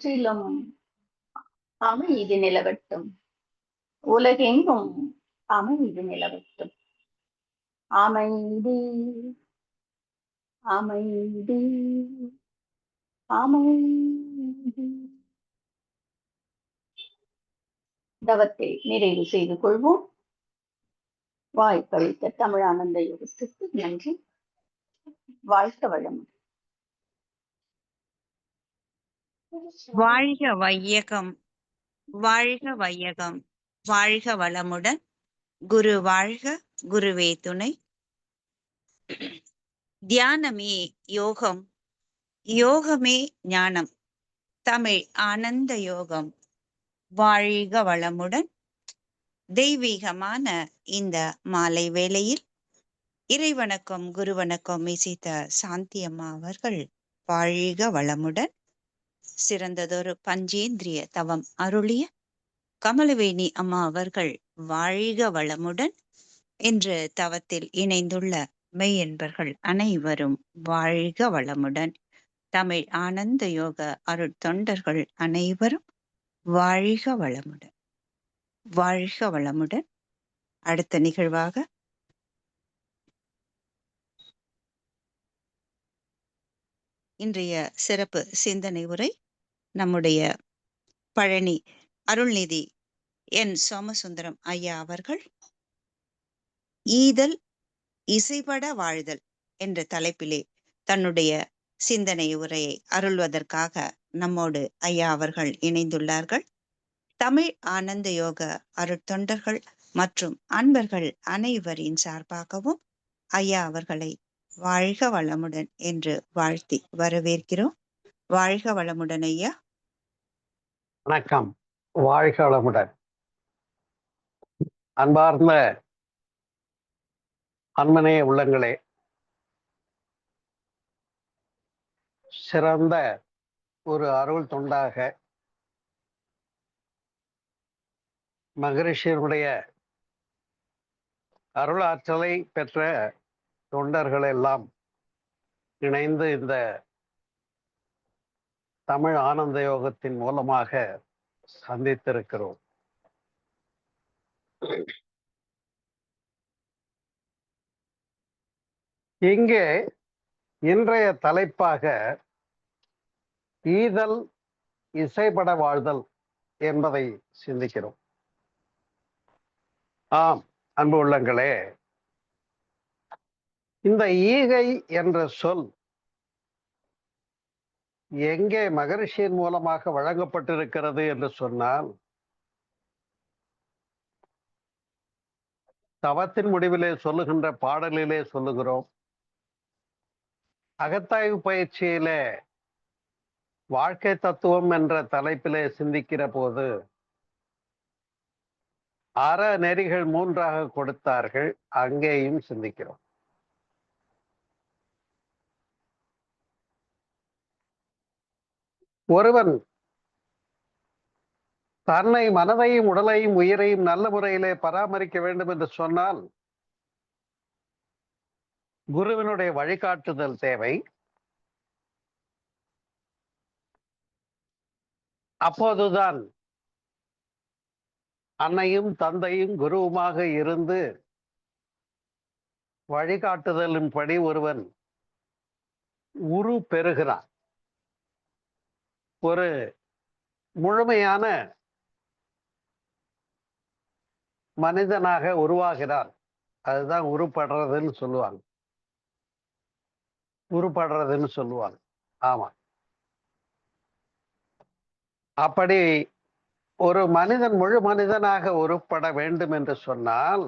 முற்றிலும் அமைதி நிலவட்டும். உலகெங்கும் அமைதி நிலவட்டும். அமைதி, அமைதி, அமைதி. தவத்தை நிறைவு செய்து கொள்வோம். வாய்ப்பளித்த தமிழானந்த யோகத்துக்கு நன்றி. வாழ்க வளமுடன். வாழ்க வையகம், வாழ்க வையகம், வாழ்க வளமுடன். குரு வாழ்க, குருவே துணை. தியானமே யோகம், யோகமே ஞானம். தமிழ் ஆனந்த யோகம். வாழ்க வளமுடன். தெய்வீகமான இந்த மாலை வேளையில் இறைவணக்கம் குருவணக்கம் இசைத்த சாந்தி அம்மா அவர்கள் வாழ்க வளமுடன். சிறந்ததொரு பஞ்சேந்திரிய தவம் அருளிய கமலவேணி அம்மா அவர்கள் வாழ்க வளமுடன். இன்று தவத்தில் இணைந்துள்ள மெய்யன்பர்கள் அனைவரும் வாழ்க வளமுடன். தமிழ் ஆனந்த யோக அருட்தொண்டர்கள் அனைவரும் வாழ்க வளமுடன், வாழ்க வளமுடன். அடுத்த நிகழ்வாக இன்றைய சிறப்பு சிந்தனை உரை நம்முடைய பழனி அருள்நிதி என் சோமசுந்தரம் ஐயா அவர்கள் ஈதல் இசைபட வாழ்தல் என்ற தலைப்பிலே தன்னுடைய சிந்தனை உரையை அருள்வதற்காக நம்மோடு ஐயா அவர்கள் இணைந்துள்ளார்கள். தமிழ் ஆனந்த யோக அருட்தொண்டர்கள் மற்றும் அன்பர்கள் அனைவரின் சார்பாகவும் ஐயா அவர்களை வாழ்க வளமுடன் என்று வாழ்த்தி வரவேற்கிறோம். வாழ்க வளமுடன் ஐயா. வணக்கம். வாழ்க வளமுடன். அன்பார்ந்த அன்மனே உள்ளங்களே, சிறந்த ஒரு அருள் தொண்டாக மகரிஷியனுடைய அருளாற்றலை பெற்ற தொண்டர்கள் எல்லாம் இணைந்து இந்த தமிழ் ஆனந்த யோகத்தின் மூலமாக சந்தித்திருக்கிறோம். இங்கே இன்றைய தலைப்பாக ஈதல் இசைபட வாழ்தல் என்பதை சிந்திக்கிறோம். ஆம் அன்பு உள்ளங்களே, இந்த ஈகை என்ற சொல் எங்கே மகரிஷியின் மூலமாக வழங்கப்பட்டிருக்கிறது என்று சொன்னால், தவத்தின் முடிவிலே சொல்லுகின்ற பாடலிலே சொல்லுகிறோம். அகத்தாய்வு பயிற்சியிலே வாழ்க்கை தத்துவம் என்ற தலைப்பிலே சிந்திக்கிற போது அற நெறிகள் 3ஆக கொடுத்தார்கள். அங்கேயும் சிந்திக்கிறோம். ஒருவன் தன்னை மனதையும் உடலையும் உயிரையும் நல்ல முறையிலே பராமரிக்க வேண்டும் என்று சொன்னால் குருவினுடைய வழிகாட்டுதல் தேவை. அப்போதுதான் அன்னையும் தந்தையும் குருவுமாக இருந்து வழிகாட்டுதலின்படி ஒருவன் உரு பெறுகிறான், ஒரு முழுமையான மனிதனாக உருவாகிறான். அதுதான் உருப்படுறதுன்னு சொல்லுவாங்க. உருப்படுறதுன்னு சொல்லுவாங்க. ஆமா, அப்படி ஒரு மனிதன் முழு மனிதனாக உருப்பட வேண்டும் என்று சொன்னால்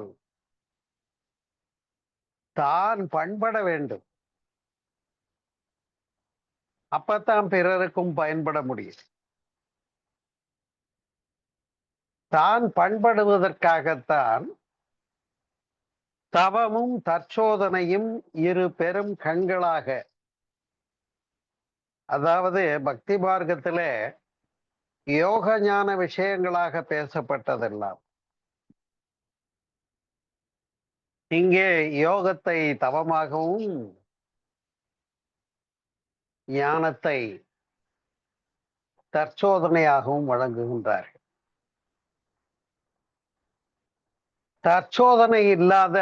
தான் பண்பட வேண்டும். அப்பத்தான் பிறருக்கும் பயன்பட முடியும். தான் பண்படுவதற்காகத்தான் தவமும் தற்சோதனையும் இரு பெரும் கண்களாக, அதாவது பக்தி மார்க்கத்திலே யோக ஞான விஷயங்களாக பேசப்பட்டதெல்லாம் இங்கே யோகத்தை தவமாகவும் ஞானத்தை தற்சோதனையாகவும் வழங்குகின்றார்கள். தற்சோதனை இல்லாத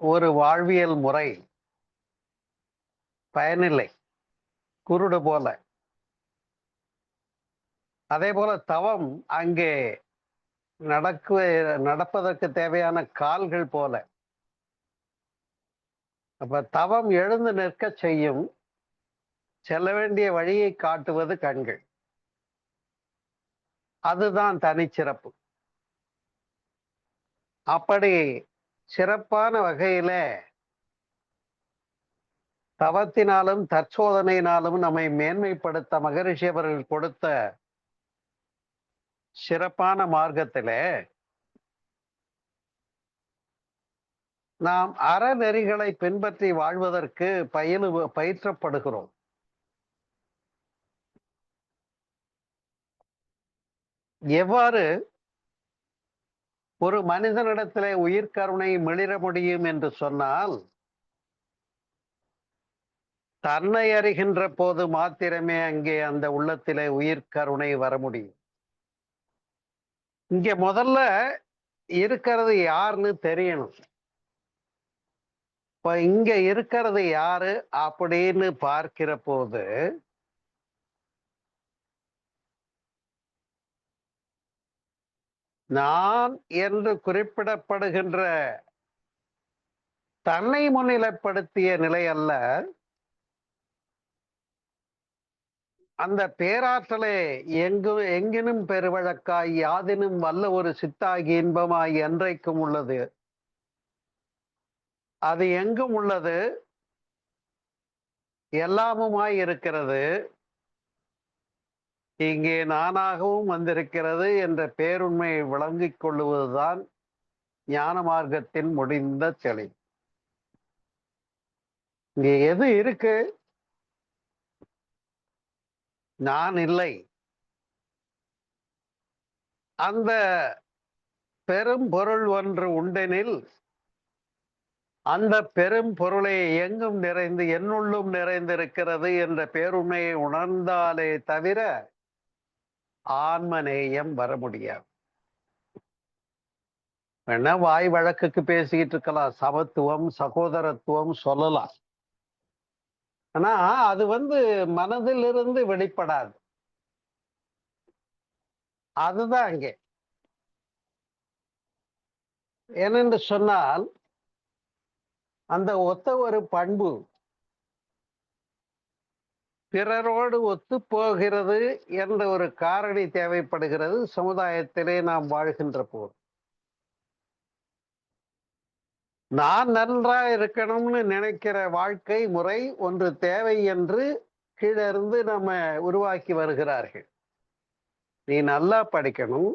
ஒரு வாழ்வியல் முறை பயனில்லை, குருடு போல. அதே போல தவம் அங்கே நடப்பதற்கு தேவையான கால்கள் போல. அப்ப தவம் எழுந்து நிற்க செய்யும், செல்ல வேண்டிய வழியை காட்டுவது கண்கள். அதுதான் தனிச்சிறப்பு. அப்படி சிறப்பான வகையில தவத்தினாலும் தற்சோதனையினாலும் நம்மை மேன்மைப்படுத்த மகரிஷி அவர்கள் கொடுத்த சிறப்பான மார்க்கத்திலே நாம் அறநெறிகளை பின்பற்றி வாழ்வதற்கு பயிற்றப்படுகிறோம். எவ்வாறு ஒரு மனிதனிடத்திலே உயிர்கருணை மிளிர முடியும் என்று சொன்னால், தன்னை அறிகின்ற போது மாத்திரமே அங்கே அந்த உள்ளத்திலே உயிர்கருணை வர முடியும். இங்க முதல்ல இருக்கிறது யாருன்னு தெரியணும். இப்ப இங்க இருக்கிறது யாரு அப்படின்னு பார்க்கிற போது நான் என்று குறிப்பிடப்படுகின்ற தன்னை முன்னிலைப்படுத்திய நிலை அல்ல, அந்த பேராற்றலே எங்கினும் பெருவழக்காய் யாதினும் வல்ல ஒரு சித்தாகி இன்பமாய் என்றைக்கும் உள்ளது. அது எங்கும் உள்ளது, எல்லாமுமாய் இருக்கிறது, இங்கே நானாகவும் வந்திருக்கிறது என்ற பேருண்மையை விளங்கிக் கொள்ளுவதுதான் ஞான மார்க்கத்தின் முடிந்த தெளி. இங்கே எது இருக்கு? நான் இல்லை. அந்த பெரும் பொருள் ஒன்று உண்டெனில் அந்த பெரும் பொருளை எங்கும் நிறைந்து என்னுள்ளும் நிறைந்திருக்கிறது என்ற பேருண்மையை உணர்ந்தாலே தவிர ஆன்மநேயம் வர முடியாது. வேணா வாய் வழக்குக்கு பேசிக்கிட்டு இருக்கலாம், சமத்துவம் சகோதரத்துவம் சொல்லலாம். ஆனா அது மனதிலிருந்து வெளிப்படாது. அதுதான் அங்கே. ஏனென்று சொன்னால் அந்த ஒத்த ஒரு பண்பு பிறரோடு ஒத்து போகிறது என்ற ஒரு காரணி தேவைப்படுகிறது சமுதாயத்திலே நாம் வாழ்கின்ற போது. நான் நன்றா இருக்கணும்னு நினைக்கிற வாழ்க்கை முறை ஒன்று தேவை என்று கீழிருந்து நம்ம உருவாக்கி வருகிறார்கள். நீ நல்லா படிக்கணும்,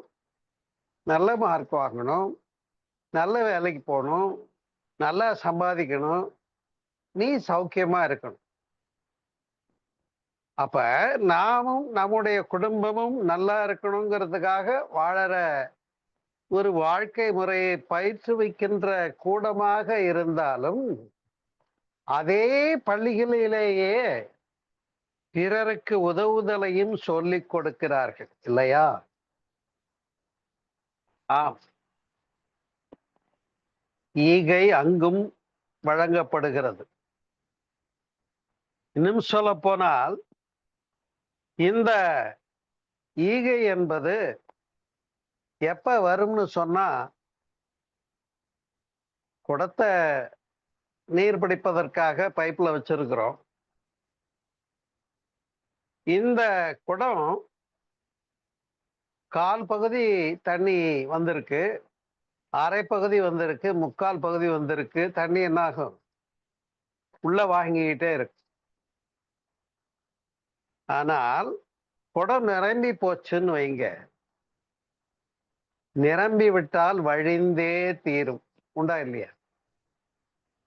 நல்ல மார்க் வாங்கணும், நல்ல வேலைக்கு போகணும், நல்லா சம்பாதிக்கணும், நீ சௌக்கியமா இருக்கணும். அப்ப நாமும் நம்முடைய குடும்பமும் நல்லா இருக்கணுங்கிறதுக்காக வாழற ஒரு வாழ்க்கை முறையை பயிற்றுவிக்கின்ற கூடமாக இருந்தாலும் அதே பள்ளிகளிலேயே பிறருக்கு உதவுதலையும் சொல்லிக் கொடுக்கிறார்கள் இல்லையா? ஆம், ஈகை அங்கும் வழங்கப்படுகிறது. இன்னும் சொல்ல போனால் இந்த ஈகை என்பது எப்ப வரும்னு சொன்னா, குடத்தை நீர் பிடிப்பதற்காக பைப்ல வச்சிருக்கிறோம். இந்த குடம் கால் பகுதி தண்ணி வந்திருக்கு, அரை பகுதி வந்திருக்கு, முக்கால் பகுதி வந்திருக்கு. தண்ணி என்ன ஆகும்? உள்ள வாங்கிக்கிட்டே இருக்கு. ஆனால் குடம் நிரம்பி போச்சுன்னு வைங்க, நிரம்பி விட்டால் வழிந்தே தீரும். உண்டா இல்லையா?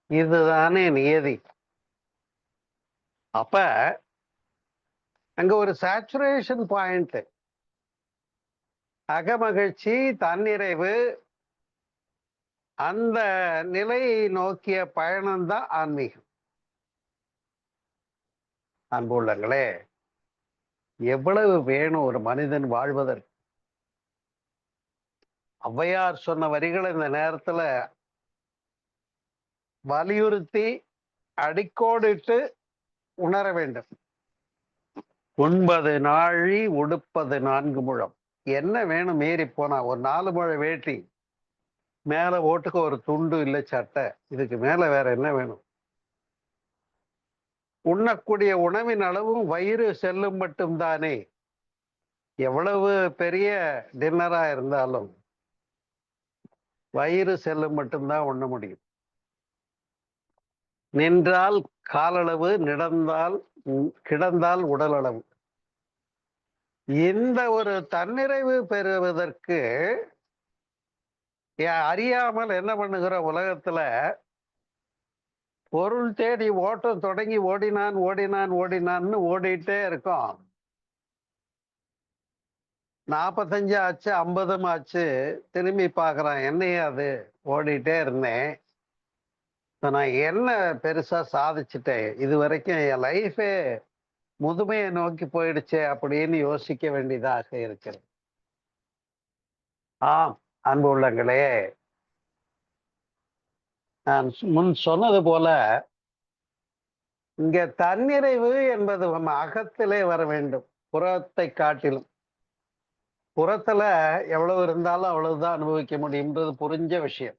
இதுதானே நியதி. அப்ப அங்க ஒரு சேச்சுரேஷன் பாயிண்ட், அகமகிழ்ச்சி, தன்னிறைவு, அந்த நிலையை நோக்கிய பயணம்தான் ஆன்மீகம். அன்புள்ளங்களே, எவ்வளவு வேணும் ஒரு மனிதன் வாழ்வதற்கு? ஔவையார் சொன்ன வரிகளை இந்த நேரத்துல வலியுறுத்தி அடிக்கோடிட்டு உணர வேண்டும். உண்பது நாழி, உடுப்பது 4 முழம். என்ன வேணும் மீறி போனா? ஒரு 4 முழ வேட்டி, மேல ஓட்டுக்கு ஒரு துண்டு இல்ல சட்டை, இதுக்கு மேல வேற என்ன வேணும்? உண்ணக்கூடிய உணவின் அளவும் வயிறு செல்லும் மட்டும்தானே. எவ்வளவு பெரிய டின்னரா இருந்தாலும் வயிறு செல்லும் மட்டும்தான் உண்ண முடியும். நின்றால் காலளவு, கிடந்தால் உடல் அளவு. இந்த ஒரு தன்னிறைவு பெறுவதற்கு அறியாமல் என்ன பண்ணுகிற உலகத்துல பொருள் தேடி ஓட்டம் தொடங்கி ஓடினான்னு ஓடிட்டே இருக்கோம். 45 ஆச்சு, 50 ஆச்சு, திரும்பி பார்க்கறான், என்னையே அது ஓடிட்டே இருந்தேன், நான் என்ன பெருசா சாதிச்சுட்டேன், இது வரைக்கும் என் லைஃபே முதுமையை நோக்கி போயிடுச்சே அப்படின்னு யோசிக்க வேண்டியதாக இருக்கிறது. ஆம் அன்பு உள்ளங்களே, நான் முன் சொன்னது போல இங்க தன்னிறைவு என்பது நம்ம அகத்திலே வர வேண்டும், புறத்தை காட்டிலும். புறத்துல எவ்வளவு இருந்தாலும் அவ்வளவுதான் அனுபவிக்க முடியும்ன்றது புரிஞ்ச விஷயம்,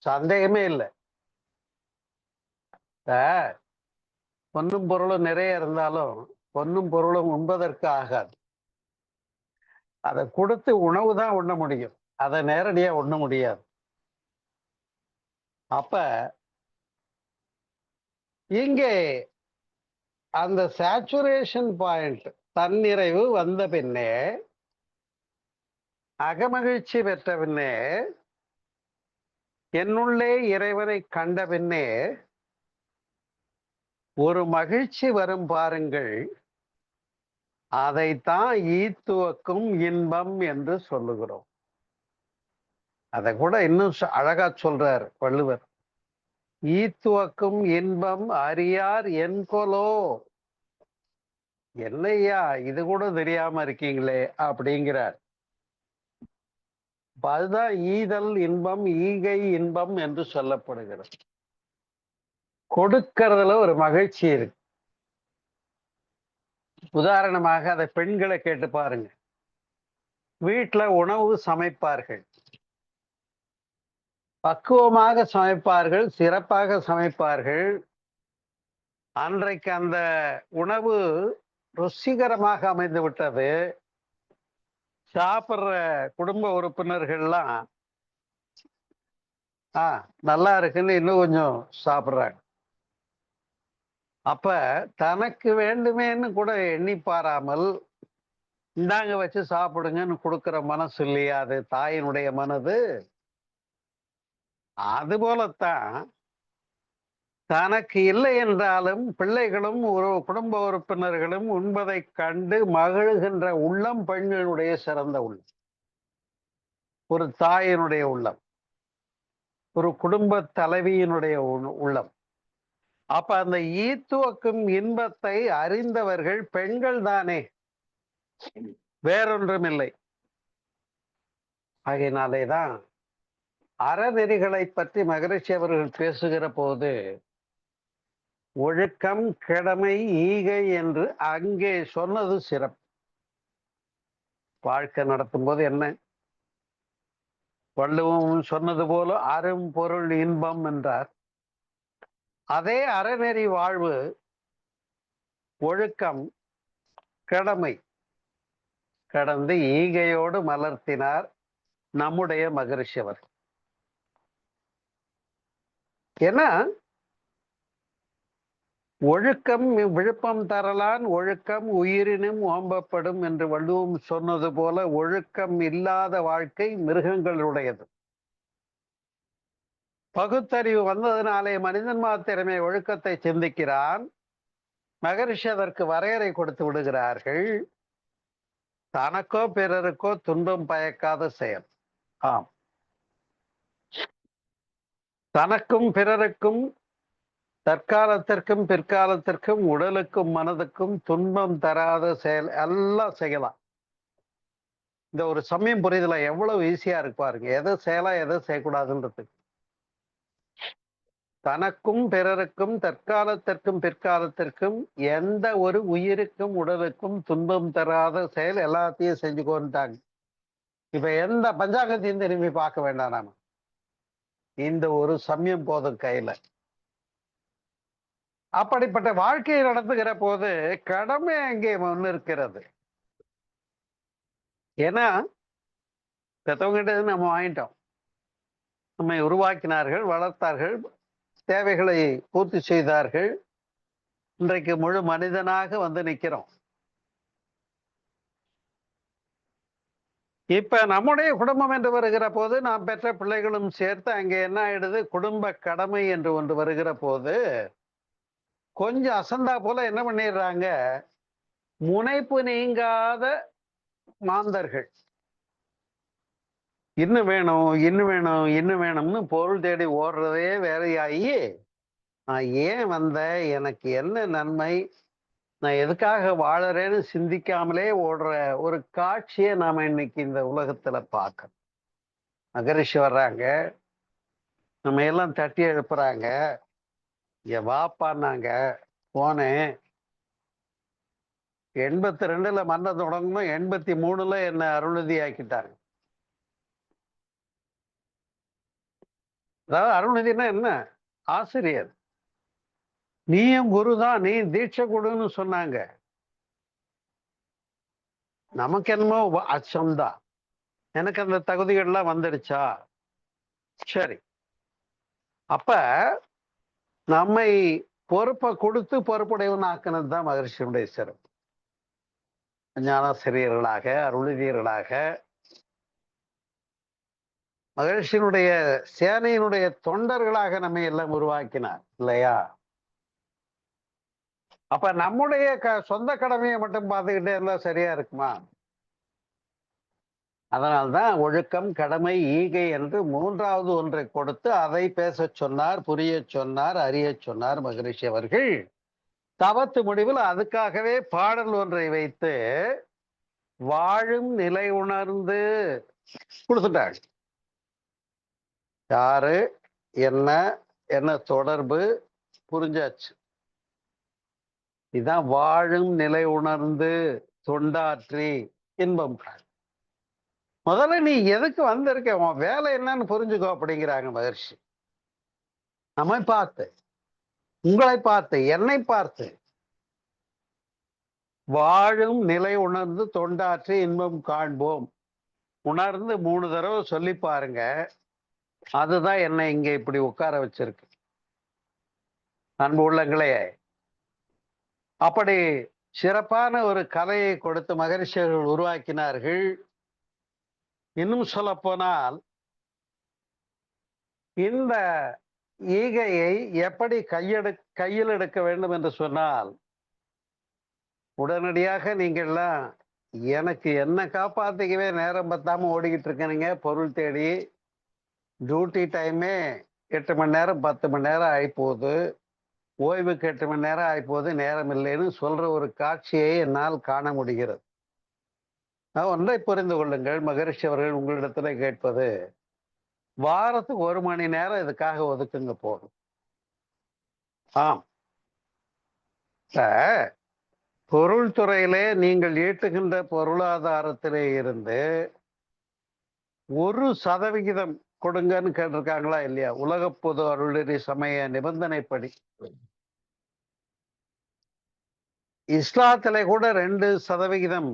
சந்தேகமே இல்லை. பொன்னும் பொருளும் நிறைய இருந்தாலும் பொன்னும் பொருளும் உண்பதற்கு ஆகாது. அதை கொடுத்து உணவு தான் உண்ண முடியும், அதை நேரடியா உண்ண முடியாது. அப்ப இங்கே அந்த சேச்சுரேஷன் பாயிண்ட், தன்னிறைவு வந்த பின்னே, அகமகிழ்ச்சி பெற்ற பின்னே, என்னுள்ளே இறைவனை கண்ட பின்னே ஒரு மகிழ்ச்சி வரும் பாருங்கள். அதைத்தான் ஈத்துவக்கும் இன்பம் என்று சொல்லுகிறோம். அதை கூட இன்னும் அழகா சொல்றார் வள்ளுவர். ஈத்துவக்கும் இன்பம் அறியார் என்கொலோ. என்னையா இது கூட தெரியாம இருக்கீங்களே அப்படிங்கிறார். அதுதான் ஈதல் இன்பம், ஈகை இன்பம் என்று சொல்லப்படுகிறது. கொடுக்கறதுல ஒரு மகிழ்ச்சி இருக்கு. உதாரணமாக அதை பெண்களை கேட்டு பாருங்க. வீட்டுல உணவு சமைப்பார்கள், பக்குவமாக சமைப்பார்கள், சிறப்பாக சமைப்பார்கள். அன்றைக்கு அந்த உணவு ருசிகரமாக அமைந்து விட்டது. சாப்பிட்ற குடும்ப உறுப்பினர்கள்லாம் நல்லா இருக்குன்னு இன்னும் கொஞ்சம் சாப்பிட்றாங்க. அப்ப தனக்கு வேண்டுமேன்னு கூட எண்ணி பாராமல் இந்தாங்க வச்சு சாப்பிடுங்கன்னு கொடுக்கிற மனசு இல்லையா அது தாயினுடைய மனது? அது போலத்தான் தனக்கு இல்லை என்றாலும் பிள்ளைகளும் ஒரு குடும்ப உறுப்பினர்களும் உண்பதை கண்டு மகிழ்கின்ற உள்ளம் பெண்களுடைய சிறந்த உள்ளம், ஒரு தாயினுடைய உள்ளம், ஒரு குடும்ப தலைவியினுடைய உள்ளம். அப்ப அந்த ஈத்துவக்கும் இன்பத்தை அறிந்தவர்கள் பெண்கள் தானே, வேறொன்றும் இல்லை. ஆகையினாலேதான் அறநெறிகளை பற்றி மகரிஷி அவர்கள் பேசுகிற போது ஒழுக்கம், கடமை, ஈகை என்று அங்கே சொன்னது சிறப்பு. வாழ்க்கை நடத்தும் போது என்ன வள்ளுவம் சொன்னது போல அரும் பொருள் இன்பம் என்றார். அதே அறநெறி வாழ்வு, ஒழுக்கம், கடமை கடந்து ஈகையோடு மலர்த்தினார் நம்முடைய மகரிஷி அவர். ஏன்னா ஒழுக்கம் விழுப்பம் தரலான், ஒழுக்கம் உயிரினும் ஓம்பப்படும் என்று வள்ளுவம் சொன்னது போல ஒழுக்கம் இல்லாத வாழ்க்கை மிருகங்களுடையது. பகுத்தறிவு வந்ததினாலே மனிதன் மாத்திரமே ஒழுக்கத்தை சிந்திக்கிறான். மகரிஷி அதற்கு வரையறை கொடுத்து விடுகிறார்கள். தனக்கோ பிறருக்கோ துன்பம் பயக்காத செயல். ஆம், தனக்கும் பிறருக்கும் தற்காலத்திற்கும் பிற்காலத்திற்கும் உடலுக்கும் மனதுக்கும் துன்பம் தராத செயல் எல்லாம் செய்யலாம். இந்த ஒரு சமயம் புரிதல எவ்வளவு ஈஸியா இருக்கு பாருங்க. எதை செய்யலாம், எதை செய்யக்கூடாதுன்றது. தனக்கும் பிறருக்கும் தற்காலத்திற்கும் பிற்காலத்திற்கும் எந்த ஒரு உயிருக்கும் உடலுக்கும் துன்பம் தராத செயல் எல்லாத்தையும் செஞ்சு கொண்டாங்க. இப்ப எந்த பஞ்சாங்கத்தையும் திரும்பி பார்க்க வேண்டாம். நாம இந்த ஒரு சமயம் போதும் கையில. அப்படிப்பட்ட வாழ்க்கையை நடத்துகிற போது கடமை அங்கே முன்னிருக்கிறது. ஏன்னா பெற்றவங்கிட்ட நம்ம வாங்கிட்டோம். நம்மை உருவாக்கினார்கள், வளர்த்தார்கள், தேவைகளை பூர்த்தி செய்தார்கள். இன்றைக்கு முழு மனிதனாக வந்து நிற்கிறோம். இப்ப நம்முடைய குடும்பம் என்று வருகிற போது நாம் பெற்ற பிள்ளைகளும் சேர்த்து அங்கே என்ன ஆயிடுது, குடும்ப கடமை என்று ஒன்று வருகிற போது கொஞ்சம் அசந்தா போல என்ன பண்ணிடுறாங்க, முனைப்பு நீங்காத மாந்தர்கள். இன்னும் வேணும், இன்னும் வேணும், இன்னும் வேணும்னு பொருள் தேடி ஓடுறதே வேலையாகி, நான் ஏன் வந்தேன், எனக்கு என்ன நன்மை, நான் எதுக்காக வாழறேன்னு சிந்திக்காமலே ஓடுற ஒரு காட்சியை நாம இன்னைக்கு இந்த உலகத்துல பார்க்கணும். மகரிஷி வர்றாங்க, நம்ம எல்லாம் தட்டி எழுப்புறாங்க. இங்க வாப்பான்னாங்க, போனேன். 82ல மன்றம் தொடங்கணும், 83ல என்ன அருள்நிதி ஆக்கிட்டாங்க. அதாவது அருள்நிதினா என்ன, ஆசிரியர். நீயும் குருதான், நீ தீட்சை கொடுன்னு சொன்னாங்க. நமக்கு என்னமோ அச்சம்தான். எனக்கு அந்த தகுதிகள்லாம் வந்துடுச்சா? சரி. அப்ப நம்மை பொறுப்பை கொடுத்து பொறுப்புடையவன் ஆக்கினது தான் மகரிஷியுடைய சிறப்பு. ஞானாசிரியர்களாக, அருளிதியர்களாக, மகரிஷியினுடைய சேனையினுடைய தொண்டர்களாக நம்மை எல்லாம் உருவாக்கினார் இல்லையா? அப்ப நம்முடைய சொந்த கடமையை மட்டும் பார்த்துக்கிட்டே இருந்தா சரியா இருக்குமா? அதனால்தான் ஒழுக்கம், கடமை, ஈகை என்று 3வது ஒன்றை கொடுத்து அதை பேச சொன்னார், புரிய சொன்னார், அறிய சொன்னார் மகரிஷி அவர்கள். தவத்து முடிவில் அதுக்காகவே பாடல் ஒன்றை வைத்து வாழும் நிலை உணர்ந்து கொடுத்துட்டாங்க. யாரு, என்ன, என்ன தொடர்பு புரிஞ்சாச்சு. இதுதான் வாழும் நிலை உணர்ந்து தொண்டாற்றி இன்பம் காண். முதல்ல நீ எதுக்கு வந்திருக்க, உன் வேலை என்னன்னு புரிஞ்சுக்கோ அப்படிங்கிறாங்க மகர்ஷி. நம்மை பார்த்து, உங்களை பார்த்து, என்னை பார்த்து வாழும் நிலை உணர்ந்து தொண்டாற்றி இன்பம் காண்போம். உணர்ந்து 3 தடவை சொல்லி பாருங்க. அதுதான் என்னை இங்க இப்படி உட்கார வச்சிருக்கு. அன்பு உள்ளங்களே, அப்படி சிறப்பான ஒரு கலையை கொடுத்து மகரிஷியர்கள் உருவாக்கினார்கள். இன்னும் சொல்ல போனால் இந்த ஈகையை எப்படி கையில் எடுக்க வேண்டும் என்று சொன்னால், உடனடியாக நீங்கள்லாம் எனக்கு என்ன காப்பாத்திக்கவே நேரம் பத்தாம ஓடிக்கிட்டு இருக்கீங்க பொருள் தேடி. டியூட்டி டைமே 8 மணி நேரம் 10 மணி நேரம் ஆகிப்போகுது, ஓய்வுக்கு 8 மணி நேரம் ஆகிப்போகுது, நேரம் இல்லைன்னு சொல்ற ஒரு காட்சியை என்னால் காண முடிகிறது. ஒன்றை புரிந்து கொள்ளுங்கள், மகரிஷி அவர்கள் உங்களிடத்துல கேட்பது, வாரத்துக்கு 1 மணி நேரம் இதுக்காக ஒதுக்குங்க போதும். ஆம், பொருள் துறையிலே நீங்கள் ஈட்டுகின்ற பொருளாதாரத்திலே இருந்து 1% கொடுங்கன்னு கேட்டிருக்காங்களா இல்லையா? உலக பொது அருளறி சமய நிபந்தனைப்படி. இஸ்லாத்திலே கூட 2%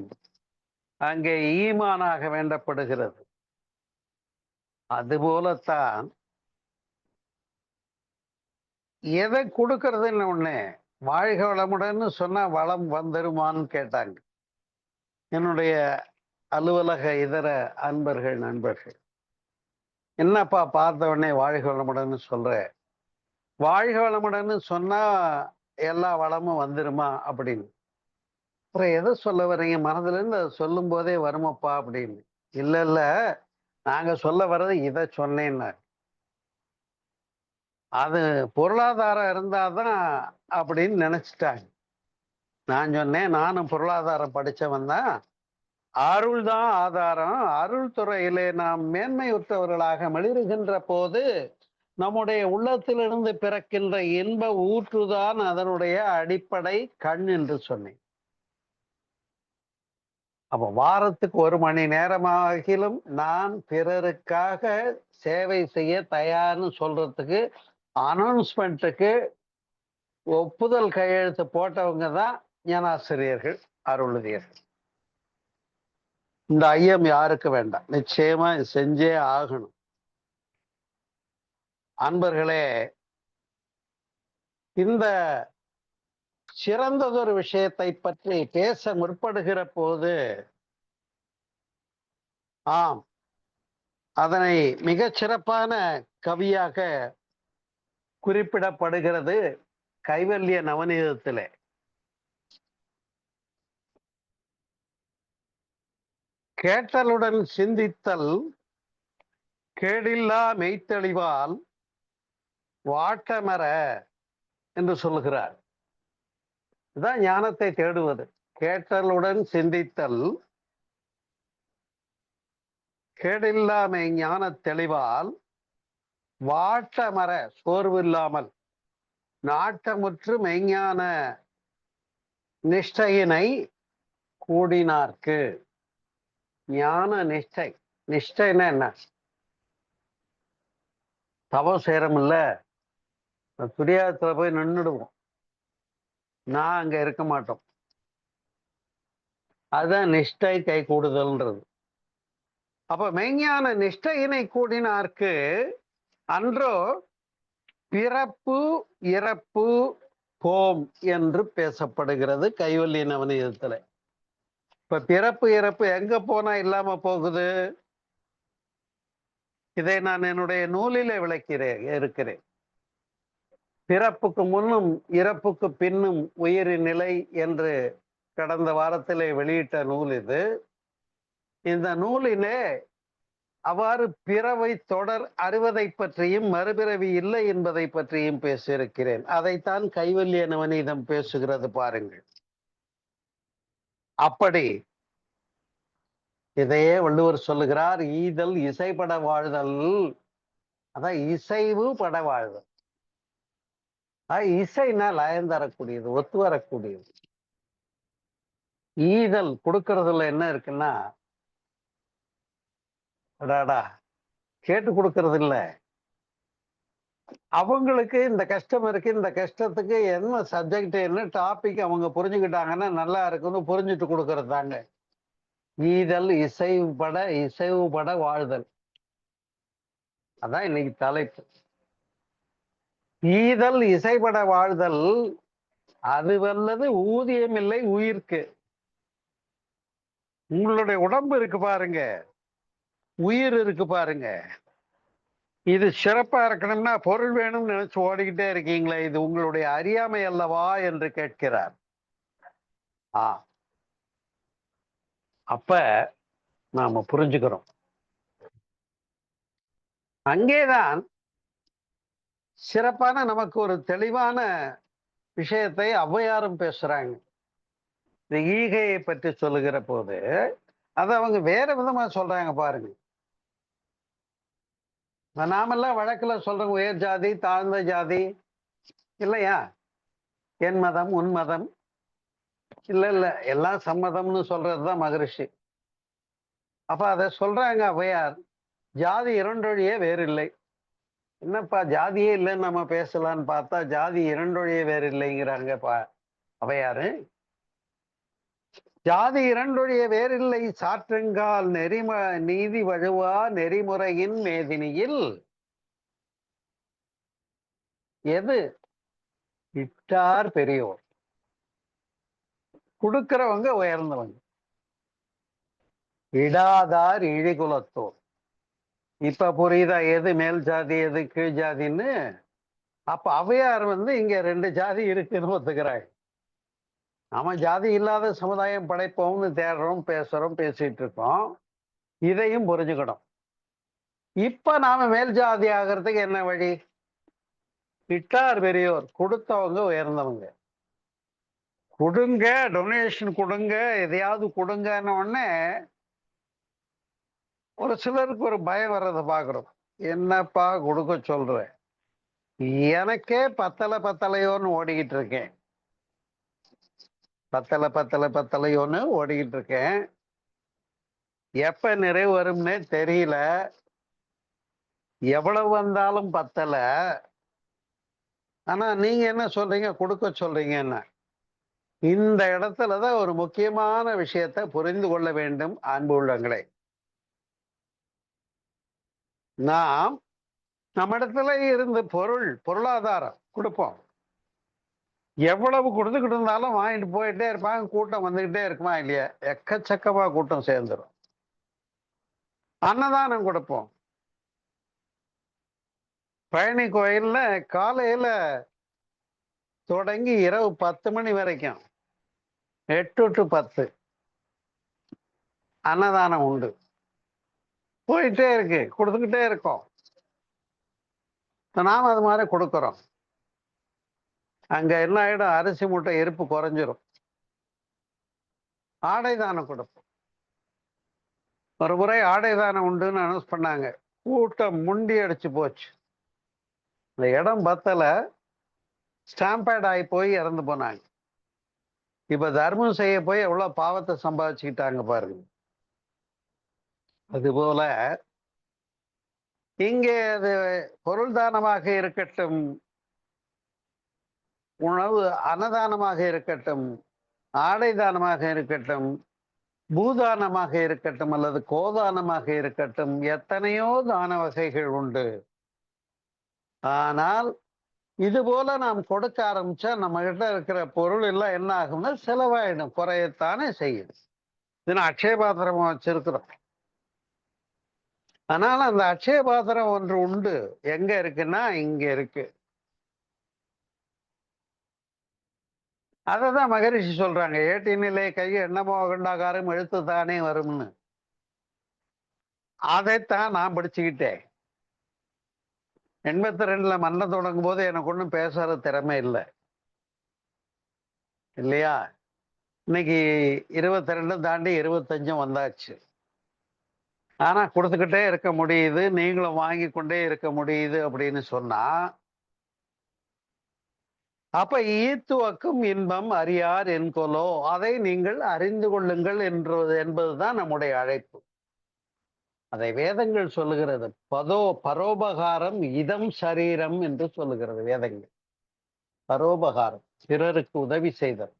அங்கே ஈமானாக வேண்டப்படுகிறது. அதுபோலத்தான் எதை கொடுக்கறதுன்னு ஒண்ணு, வாழ்க வளமுடன் சொன்னா வளம் வந்துருமான்னு கேட்டாங்க என்னுடைய அலுவலக இதர அன்பர்கள், நண்பர்கள். என்னப்பா பார்த்த உடனே வாழ்க வளமுடன் சொல்ற, வாழ்க வளமுடன் சொன்னா எல்லா வளமும் வந்துருமா அப்படின்னு. அப்புறம் எதை சொல்ல வர்றீங்க, மனதுல இருந்து அதை சொல்லும் போதே வருமப்பா அப்படின்னு. இல்ல நாங்க சொல்ல வர்றது இதை சொன்னேன்னா, அது பொருளாதாரம் இருந்தாதான் அப்படின்னு நினைச்சிட்டாங்க. நான் சொன்னேன், நானும் பொருளாதாரம் படிச்சவன் தான். அருள் தான் ஆதாரம். அருள் துறையிலே நாம் மேன்மையுற்றவர்களாக மிளிருகின்ற போது நம்முடைய உள்ளத்திலிருந்து பிறக்கின்ற இன்ப ஊற்றுதான் அதனுடைய அடிப்படை கண் என்று சொன்னேன். அப்ப வாரத்துக்கு 1 மணி நேரமாகிலும் நான் பிறருக்காக சேவை செய்ய தயார்னு சொல்றதுக்கு, அனௌன்ஸ்மெண்ட்டுக்கு ஒப்புதல் கையெழுத்து போட்டவங்க தான் ஞானாசிரியர்கள், அருளுதியர்கள். இந்த ஐயம் யாருக்கு வேண்டாம். நிச்சயமா செஞ்சே ஆகணும். அன்பர்களே, இந்த சிறந்ததொரு விஷயத்தை பற்றி பேச முற்படுகிற போது, ஆம், அதனை மிகச் சிறப்பான கவியாக குறிப்பிடப்படுகிறது கைவல்ய நவநீதத்திலே. கேட்டலுடன் சிந்தித்தல் கேடில்லா மெய்த்தெளிவால் வாட்டமர என்று சொல்லுகிறார். இதுதான் ஞானத்தை தேடுவது. கேட்டலுடன் சிந்தித்தல் கேடில்லா மெய் ஞான தெளிவால் வாட்டமர, சோர்வில்லாமல் நாட்டமுற்று மெய்ஞான நிஷ்டையினை கூடினார்க்கு. ஞான நிஷ்டை. நிஷ்டைன்னா என்ன? தவம் செய்யறோம்ல, துரியாதத்துல போய் நின்றுடுவோம். நான் அங்க இருக்க மாட்டோம். அதுதான் நிஷ்டை கை கூடுதல்ன்றது. அப்ப மெய்ஞான நிஷ்டையினை கூடினார்க்கு அன்றோ பிறப்பு இறப்பு போம் என்று பேசப்படுகிறது கைவல்ய நவநீதத்துல. இப்ப பிறப்பு இறப்பு எங்க போனா இல்லாம போகுது? இதை நான் என்னுடைய நூலிலே இருக்கிறேன். பிறப்புக்கு முன்னும் இறப்புக்கு பின்னும் உயிரின் நிலை என்று கடந்த வாரத்திலே வெளியிட்ட நூல் இது. இந்த நூலிலே அவ்வாறு பிறவை தொடர் அறிவதை பற்றியும் மறுபிறவி இல்லை என்பதை பற்றியும் பேசியிருக்கிறேன். அதைத்தான் கைவல்ய நவநீதம் பேசுகிறது பாருங்கள். அப்படி இதையே வள்ளுவர் சொல்லுகிறார், ஈதல் இசைப்பட வாழ்தல். அதான் இசைவு பட வாழ்தல். இசைனா லயம் தரக்கூடியது, ஒத்து வரக்கூடியது. ஈதல் கொடுக்கறதுல என்ன இருக்குன்னா, அடாடா கேட்டு கொடுக்கறது இல்ல, அவங்களுக்கு இந்த கஷ்டம் இருக்கு, இந்த கஷ்டத்துக்கு என்ன சப்ஜெக்ட் என்ன டாபிக் அவங்க புரிஞ்சுக்கிட்டாங்கன்னா நல்லா இருக்குன்னு புரிஞ்சுட்டு கொடுக்கறது தாங்க ஈதல். இசைவுபட வாழ்தல். அதான் இன்னைக்கு தலைப்பு. ஈதல் இசைப்பட வாழ்தல் அது வல்லது ஊதியம் இல்லை உயிர்க்கு. உங்களுடைய உடம்பு இருக்கு பாருங்க, உயிர் இருக்கு பாருங்க, இது சிறப்பா இருக்கணும்னா பொருள் வேணும்னு நினைச்சு ஓடிக்கிட்டே இருக்கீங்களே, இது உங்களுடைய அறியாமை அல்லவா என்று கேட்கிறார். அப்ப நாம புரிஞ்சுக்கிறோம். அங்கேதான் சிறப்பான நமக்கு ஒரு தெளிவான விஷயத்தை ஔவையாரும் பேசுறாங்க. இந்த ஈகையை பற்றி சொல்லுகிற போது அதை அவங்க வேற விதமா சொல்றாங்க பாருங்க. நாமெல்லாம் வழக்குல சொல்றோம் உயர் ஜாதி தாழ்ந்த ஜாதி இல்லையா, என் மதம் உன் மதம், இல்ல எல்லாம் சம்மதம்னு சொல்றதுதான் மகரிஷி. அப்ப அதை சொல்றாங்க ஔவையார், ஜாதி இரண்டொழியே வேறில்லை. என்னப்பா ஜாதியே இல்லைன்னு நம்ம பேசலான்னு பார்த்தா ஜாதி இரண்டொழியே வேறு இல்லைங்கிறாங்க ஔவையாரு. ஜாதி இரண்டொழிய வேறில்லை சாற்றுங்கால் நீதி வழுவா நெறிமுறையின் மேதினியில் எது இட்டார் பெரியோர். கொடுக்கிறவங்க உயர்ந்தவங்க, இடாதார் இழிகுலத்தோர். இப்ப புரியுதா எது மேல் ஜாதி எது கீழ் ஜாதின்னு? அப்ப ஔவையார் இங்க 2 ஜாதி இருக்குன்னு ஒத்துக்கிறாங்க. நாம ஜாதி இல்லாத சமுதாயம் படைப்போம்னு தேடுறோம், பேசுறோம், பேசிட்டு இருக்கோம். இதையும் புரிஞ்சுக்கணும். இப்ப நாம மேல் ஜாதி ஆகிறதுக்கு என்ன வழி? விட்டார் பெரியோர், கொடுத்தவங்க உயர்ந்தவங்க. கொடுங்க, டொனேஷன் கொடுங்க, எதையாவது கொடுங்கன்னு உடனே ஒரு சிலருக்கு ஒரு பயம் வர்றதை பாக்குறோம். என்னப்பா கொடுக்க சொல்ற, எனக்கே பத்தலையோன்னு ஓடிக்கிட்டு இருக்கேன், பத்தலையோன்னு ஓடிக்கிட்டு இருக்கேன். எப்ப நிறைவு வரும்னே தெரியல, எவ்வளவு வந்தாலும் பத்தல. ஆனா நீங்க என்ன சொல்றீங்க, கொடுக்க சொல்றீங்க. என்ன இந்த இடத்துலதான் ஒரு முக்கியமான விஷயத்தை புரிந்து கொள்ள வேண்டும் அன்பு உள்ளங்களே. நாம் நம்ம இடத்துல இருந்து பொருளாதாரம் கொடுப்போம். எவ்வளவு கொடுத்துக்கிட்டு இருந்தாலும் வாங்கிட்டு போயிட்டே இருப்பாங்க, கூட்டம் வந்துகிட்டே இருக்குமா இல்லையா? எக்கச்சக்கமா கூட்டம் சேர்ந்துடும். அன்னதானம் கொடுப்போம். பழனி கோயில்ல காலையில தொடங்கி இரவு 10 மணி வரைக்கும் 8 to 10 அன்னதானம் உண்டு. போயிட்டே இருக்கு, கொடுத்துக்கிட்டே இருக்கோம். நாம் அது மாதிரி கொடுக்கிறோம். அங்க என்ன ஆயிடும், அரிசி மூட்டை இருப்பு குறைஞ்சிரும். ஆடை தானம் கொடுப்போம். ஒரு முறை ஆடை தானம் உண்டுன்னு அனௌன்ஸ் பண்ணாங்க, கூட்டம் முண்டி அடிச்சு போச்சு. இந்த இடம் பத்தல, ஸ்டாம்பேட் ஆகி போய் இறந்து போனாங்க. இப்ப தர்மம் செய்ய போய் எவ்வளவு பாவத்தை சம்பாதிச்சுக்கிட்டாங்க பாருங்க. அதுபோல இங்கே அது பொருள் தானமாக இருக்கட்டும், உணவு அன்னதானமாக இருக்கட்டும், ஆடை தானமாக இருக்கட்டும், பூதானமாக இருக்கட்டும், அல்லது கோதானமாக இருக்கட்டும், எத்தனையோ தான வகைகள் உண்டு. ஆனால் இது போல நாம் கொடுக்க ஆரம்பிச்சா நம்ம கிட்ட இருக்கிற பொருள் எல்லாம் என்ன ஆகும்னா செலவாயிடும், குறையத்தானே செய்யும். இது அக்ஷய பாத்திரமா வச்சிருக்கிறோம். ஆனால் அந்த அக்ஷய பாத்திரம் ஒன்று உண்டு, எங்க இருக்குன்னா இங்க இருக்கு. அததான் மகரிஷி சொல்றாங்க, ஏட்டினிலே கை எண்ணமோ கண்டாகாரம் எழுத்து தானே வரும்னு. அதைத்தான் நான் படிச்சுக்கிட்டேன். 82ல மன்ன தொடங்கும் போது எனக்கு ஒன்றும் பேசுற திறமை இல்லை இல்லையா? இன்னைக்கு 22 தாண்டி 25 வந்தாச்சு. ஆனா கொடுத்துக்கிட்டே இருக்க முடியுது, நீங்களும் வாங்கி கொண்டே இருக்க முடியுது அப்படின்னு சொன்னா, அப்ப ஈத்துவக்கும் இன்பம் அறியார் என்கொலோ, அதை நீங்கள் அறிந்து கொள்ளுங்கள் என்பதுதான் நம்முடைய அழைப்பு. அதை வேதங்கள் சொல்லுகிறது. பரோபகாரம் இதம் சரீரம் என்று சொல்லுகிறது வேதங்கள். பரோபகாரம், பிறருக்கு உதவி செய்தல்.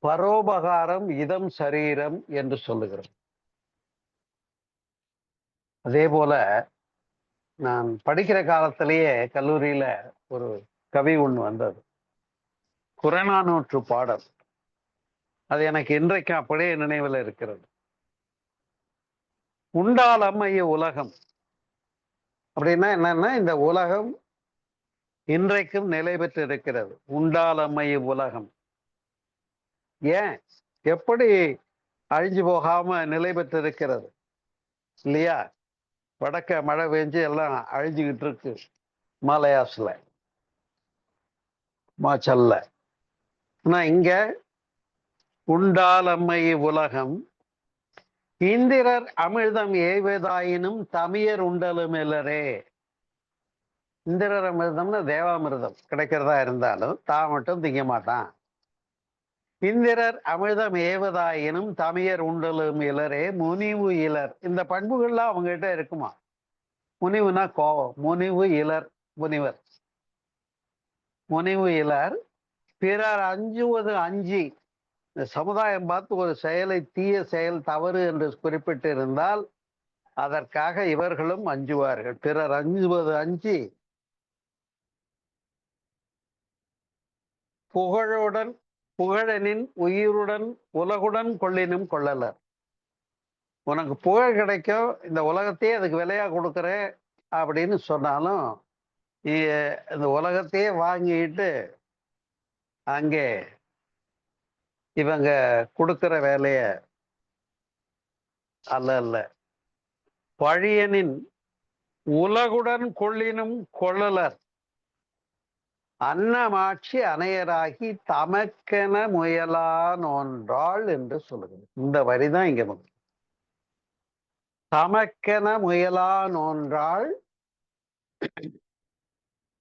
பரோபகாரம் இதம் சரீரம் என்று சொல்லுகிறது. அதே போல நான் படிக்கிற காலத்திலேயே கல்லூரியில ஒரு கவி ஒண்ணு வந்தது, புறநானூற்று பாடல். அது எனக்கு இன்றைக்கு அப்படியே நினைவில் இருக்கிறது. உண்டால் அம்மைய உலகம் அப்படின்னா என்னன்னா, இந்த உலகம் இன்றைக்கும் நிலை பெற்று இருக்கிறது. உண்டால் அம்மைய உலகம் ஏன் எப்படி அழிஞ்சு போகாம நிலை பெற்று இருக்கிறது இல்லையா? வடக்க மழை பெஞ்சு எல்லாம் அழிஞ்சுக்கிட்டு இருக்கு, மலையாசுல மாச்சல்ல. ஆனா இங்க உண்டால் அம்மைய உலகம் இந்திரர் அமிர்தம் ஏய்வதாயினும் தமியர் உண்டலும் இல்லரே. இந்திரர் அமிர்தம்னா தேவாமிர்தம் கிடைக்கிறதா இருந்தாலும் தான் மட்டும் திங்க மாட்டான். இந்திரர் அமிர்தம் ஏவதாயினும் தமியர் உண்டலும் இலரே முனிவு இலர். இந்த பண்புகள்லாம் அவங்க கிட்ட இருக்குமா? முனிவுனா கோபம், முனிவு இலர் முனிவர். முனிவு இலர் பிறர் அஞ்சுவது அஞ்சி, இந்த சமுதாயம் பார்த்து ஒரு செயலை, தீய செயல், தவறு என்று குறிப்பிட்டு இருந்தால் அதற்காக இவர்களும் அஞ்சுவார்கள். பிறர் அஞ்சுவது அஞ்சி புகழனின் உயிருடன் உலகுடன் கொள்ளினும் கொள்ளலர். உனக்கு புகழ் கிடைக்கும், இந்த உலகத்தையே அதுக்கு விலையா கொடுக்குறேன் அப்படின்னு சொன்னாலும் இந்த உலகத்தையே வாங்கிட்டு அங்கே இவங்க கொடுக்கிற வேலைய அல்ல. பழியனின் உலகுடன் கொள்ளினும் கொள்ளலர். அன்னமாட்சி அணையராகி தமக்கென முயலா நோன்றாள் என்று சொல்லுகிறது. இந்த வரிதான் இங்க முக்கியம். தமக்கென முயலா நோன்றாள்.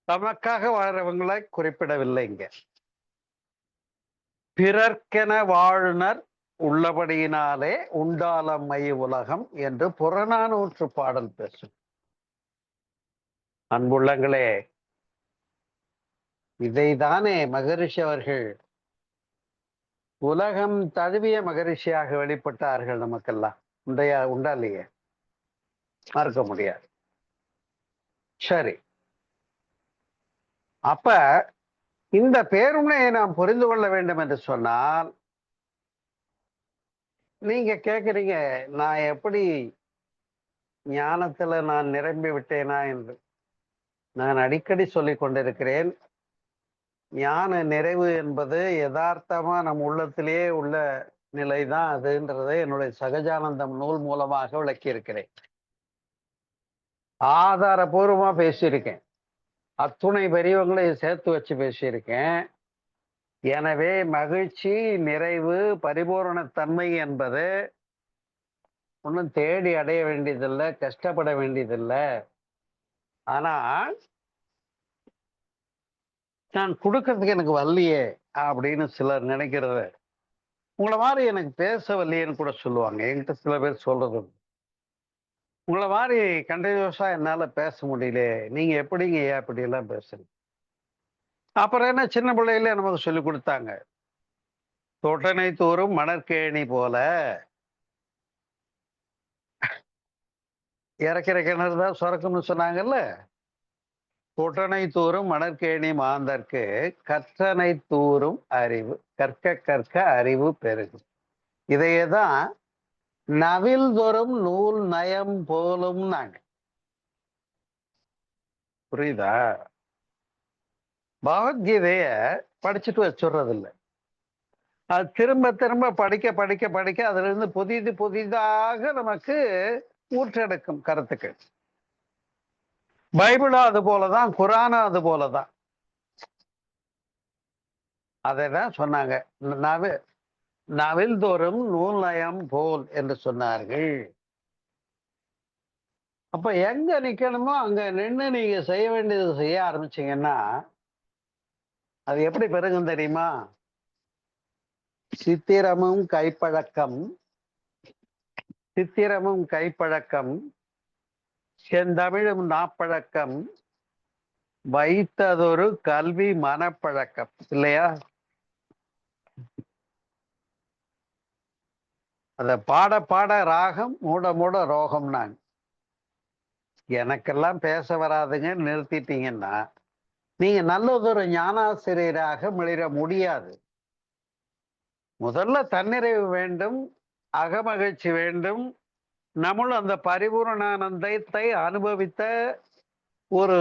தமக்காக வாழ்றவங்களை குறிப்பிடவில்லை இங்க. பிறர்க்கென வாழுனர் உள்ளபடியினாலே உண்டாலம் மை உலகம் என்று புறநானூற்று பாடல் பேசும். அன்புள்ளங்களே, இதைதானே மகரிஷி அவர்கள் உலகம் தழுவிய மகரிஷியாக வெளிப்பட்டார்கள். நமக்கெல்லாம் உண்டா இல்லையே? மறுக்க முடியாது. சரி, அப்ப இந்த பேருண்மையை நாம் புரிந்து கொள்ள வேண்டும் என்று சொன்னால், நீங்க கேக்குறீங்க, நான் எப்படி ஞானத்துல நான் நிரம்பி விட்டேனா என்று. நான் அடிக்கடி சொல்லிக் கொண்டிருக்கிறேன், ஞான நிறைவு என்பது யதார்த்தமா நம் உள்ளத்திலேயே உள்ள நிலைதான் அதுன்றதை என்னுடைய சகஜானந்தம் நூல் மூலமாக விளக்கி இருக்கிறேன். ஆதாரபூர்வமா பேசியிருக்கேன். அத்துணை பெரியவங்களையும் சேர்த்து வச்சு பேசியிருக்கேன். எனவே மகிழ்ச்சி, நிறைவு, பரிபூரணத்தன்மை என்பது ஒன்றும் தேடி அடைய வேண்டியதில்லை, கஷ்டப்பட வேண்டியதில்லை. ஆனா நான் கொடுக்கறதுக்கு எனக்கு வரலையே அப்படின்னு சிலர் நினைக்கிறது. உங்களை மாதிரி எனக்கு பேச வரலையேன்னு கூட சொல்லுவாங்க. என்கிட்ட சில பேர் சொல்றது, உங்களை மாதிரி கண்டினியூஸா என்னால பேச முடியல, நீங்க எப்படிங்க ஏன் அப்படி எல்லாம் பேசுறீங்க? அப்புறம் என்ன, சின்ன பிள்ளையில நமக்கு சொல்லி கொடுத்தாங்க, தொட்டனை தோறும் மணற்கேணி போல. இறக்கிற கிணறு தான் சுரக்கும்னு சொன்னாங்கல்ல. தொட்டனை தூரும் மணற்கேணி மாந்தர்க்கு கற்றனை தூரும் அறிவு, கற்க கற்க அறிவு பெருகும். இதையேதான் நவில் தோறும் நூல் நயம் போலும் நாங்க. புரியுதா? பகவத்கீதைய படிச்சுட்டு வச்சுடுறது இல்லை. அது திரும்ப திரும்ப படிக்க படிக்க படிக்க அதுல இருந்து புதிதாக நமக்கு ஊற்றெடுக்கும் கருத்துக்கள். பைபிளும் அது போலதான், குரானும் அது போலதான். அதைதான் சொன்னாங்க, நவில் தோறும் நூல் நயம் போல் என்று சொன்னார்கள். அப்ப எங்க நிக்கணுமோ அங்க நின்று நீங்க செய்ய வேண்டியது செய்ய ஆரம்பிச்சீங்கன்னா அது எப்படி பெருகும் தெரியுமா? சித்திரமும் கைப்பழக்கம், செந்தமிழும் நாப்பழக்கம், வைத்ததொரு கல்வி மனப்பழக்கம். இல்லையா? அத பாட பாட ராகம், மூட மூட ரோகம். நான் எனக்கெல்லாம் பேச வராதுங்க நிறுத்திட்டீங்கன்னா நீங்க நல்லதொரு ஞானாசிரியராக மிளிர முடியாது. முதல்ல தன்னிறைவு வேண்டும், அகமகிழ்ச்சி வேண்டும். நம்மளும் அந்த பரிபூரணானந்தத்தை அனுபவித்த ஒரு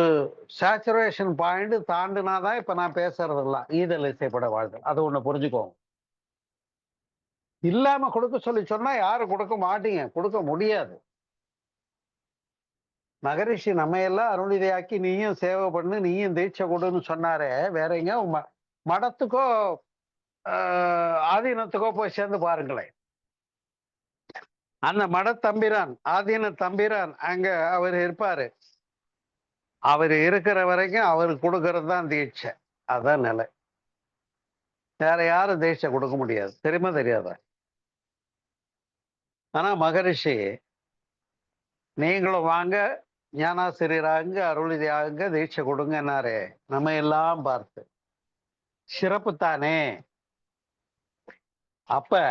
சேச்சுரேஷன் பாயிண்ட் தாண்டினாதான் இப்ப நான் பேசுறதெல்லாம் ஈதல் இசைப்பட வாழ்தல். அது ஒண்ணு புரிஞ்சுக்கோங்க. இல்லாம கொடுக்க சொல்லி சொன்னா யாரும் கொடுக்க மாட்டீங்க, கொடுக்க முடியாது. மகரிஷி நம்ம எல்லாம் அருளிதையாக்கி நீயும் சேவை பண்ணு, நீயும் தீட்சை கொடுன்னு சொன்னாரே, வேற எங்க மடத்துக்கோ ஆதீனத்துக்கோ போய் சேர்ந்து பாருங்களேன். அந்த மட தம்பிரான், ஆதீன தம்பிரான் அங்க அவர் இருப்பாரு. அவர் இருக்கிற வரைக்கும் அவர் கொடுக்கறது தான் தீட்சை. அதான் நிலை. வேற யாரும் தீட்சை கொடுக்க முடியாது. தெரியுமா தெரியாதா? ஆனா மகரிஷி நீங்களும் வாங்க, ஞானாசிரியராங்க, அருளிதையாங்க, தீட்சை கொடுங்கன்னாரே, நம்ம எல்லாம் பார்த்து சிறப்பு தானே. அப்ப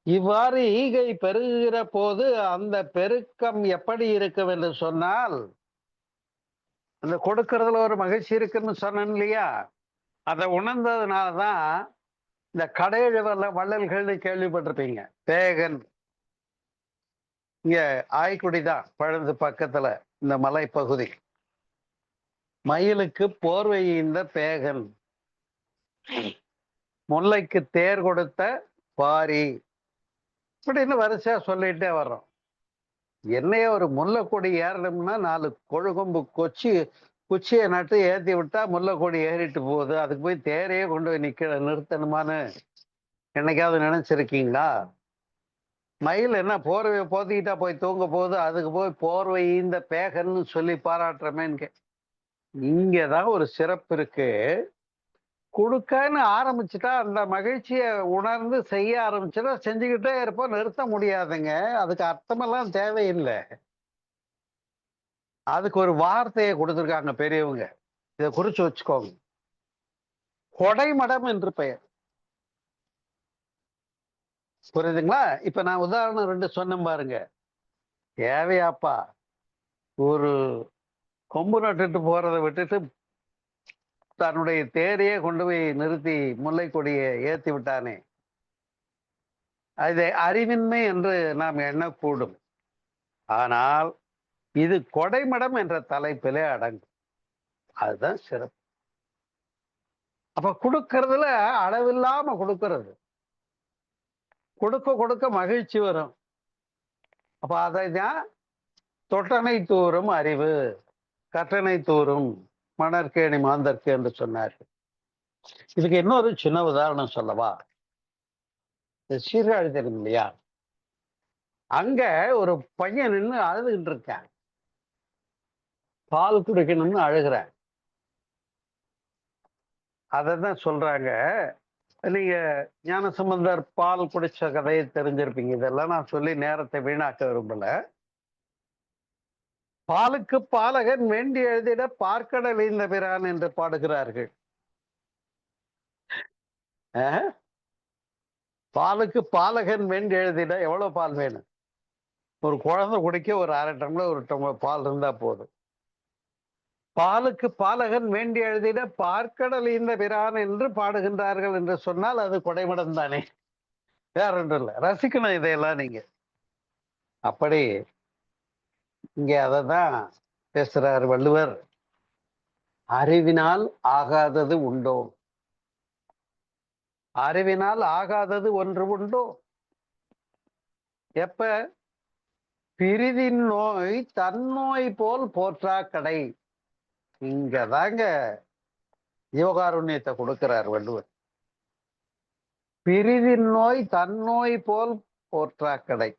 இவ்வாறு ஈகை பெருகிற போது அந்த பெருக்கம் எப்படி இருக்கும் என்று சொன்னால், அந்த கொடுக்கறதுல ஒரு மகிழ்ச்சி இருக்குன்னு சொன்னேன் இல்லையா? அதை உணர்ந்ததுனாலதான் இந்த கடையெழு வள்ளல்கள்னு கேள்விப்பட்டிருப்பீங்க. பேகன் இங்க ஆய்க்குடிதான், பழுது பக்கத்துல இந்த மலைப்பகுதி. மயிலுக்கு போர்வை இந்த பேகன், முல்லைக்கு தேர் கொடுத்த பாரி, இப்படின்னு வரிசையா சொல்லிட்டே வர்றோம். என்னைய ஒரு முல்லை கொடி ஏறணும்னா 4 கொழுகொம்பு கொச்சி குச்சியை நட்டு ஏத்தி விட்டா முல்லை கொடி ஏறிட்டு போகுது, அதுக்கு போய் தேரையே கொண்டு போய் நிறுத்தணுமான்னு என்னைக்காவது நினைச்சிருக்கீங்களா? மயில் என்ன போர்வையை போத்திக்கிட்டா போய் தூங்க போகுது, அதுக்கு போய் போர்வை இந்த பேகன்னு சொல்லி பாராட்டுறமேன்னு இங்கதான் ஒரு சிறப்பு இருக்கு. கொடுக்கன்னு ஆரம்பிச்சுட்டா அந்த மகிழ்ச்சியை உணர்ந்து செய்ய ஆரம்பிச்சுட்டா செஞ்சுக்கிட்டே இருப்போம், நிறுத்த முடியாதுங்க. அதுக்கு அர்த்தமெல்லாம் தேவையில்லை. அதுக்கு ஒரு வார்த்தையை கொடுத்துருக்காங்க பெரியவங்க, இதை குறிச்சு வச்சுக்கோங்க. கொடைமடம் என்று பெயர். புரியுதுங்களா? இப்ப நான் உதாரணம் 2 சொன்னேன் பாருங்க. தேவையாப்பா ஒரு கொம்பு நட்டுட்டு போறதை விட்டுட்டு தன்னுடைய தேரையே கொண்டு போய் நிறுத்தி முல்லை கொடியை ஏத்தி விட்டானே, அதை அறிவின்மை என்று நாம் எண்ணக்கூடும். ஆனால் இது கொடைமடம் என்ற தலைப்பிலே அடங்கும். அதுதான் சிறப்பு. அப்ப கொடுக்கறதுல அளவில்லாம கொடுக்கறது, கொடுக்க கொடுக்க மகிழ்ச்சி வரும். அப்ப அதைதான் தொட்டனை தூரும் அறிவு, கற்றனை தூரும் மணற்கேணி மாந்தர்க்கு என்று சொன்னார்கள். இதுக்கு இன்னொரு சின்ன உதாரணம் சொல்லவா? சீர்காழி தெரியும் இல்லையா? அங்க ஒரு பையன் நின்று அழுதுகிட்டு இருக்கான், பால் குடிக்கணும்னு அழுகிறேன். அதான் சொல்றாங்க. நீங்க ஞானசம்பந்தர் பால் குடிச்ச கதையை தெரிஞ்சிருப்பீங்க. இதெல்லாம் நான் சொல்லி நேரத்தை வீணாக்க விரும்பல. பாலுக்கு பாலகன் வேண்டி எழுதிட பார்க்கடல் இந்த பிரான் என்று பாடுகிறார்கள். பாலுக்கு பாலகன் வேண்டி எழுதிட எவ்வளவு பால் வேணும்? ஒரு குழந்தை குடிக்க ஒரு 1/2 டம்ளர் 1 டம்ளர் பால் இருந்தா போதும். பாலுக்கு பாலகன் வேண்டி எழுதிட பார்க்கடல் இந்த பிரான் என்று பாடுகின்றார்கள் என்று சொன்னால் அது கொடைமடம் தானே, வேற ஒன்றும் இல்லை. ரசிக்கணும் இதையெல்லாம் நீங்க. அப்படி இங்க அததான் பேசுறார் வள்ளுவர். அறிவினால் ஆகாதது உண்டோ? அறிவினால் ஆகாதது ஒன்று உண்டோ? எப்ப? பிரிதின் நோய் தன்னோய் போல் போற்றா கடை. இங்கதாங்க ஜீவகாருண்யத்தை கொடுக்கிறார் வள்ளுவர். பிரிதின் நோய் தன்னோய் போல் போற்றா கடை.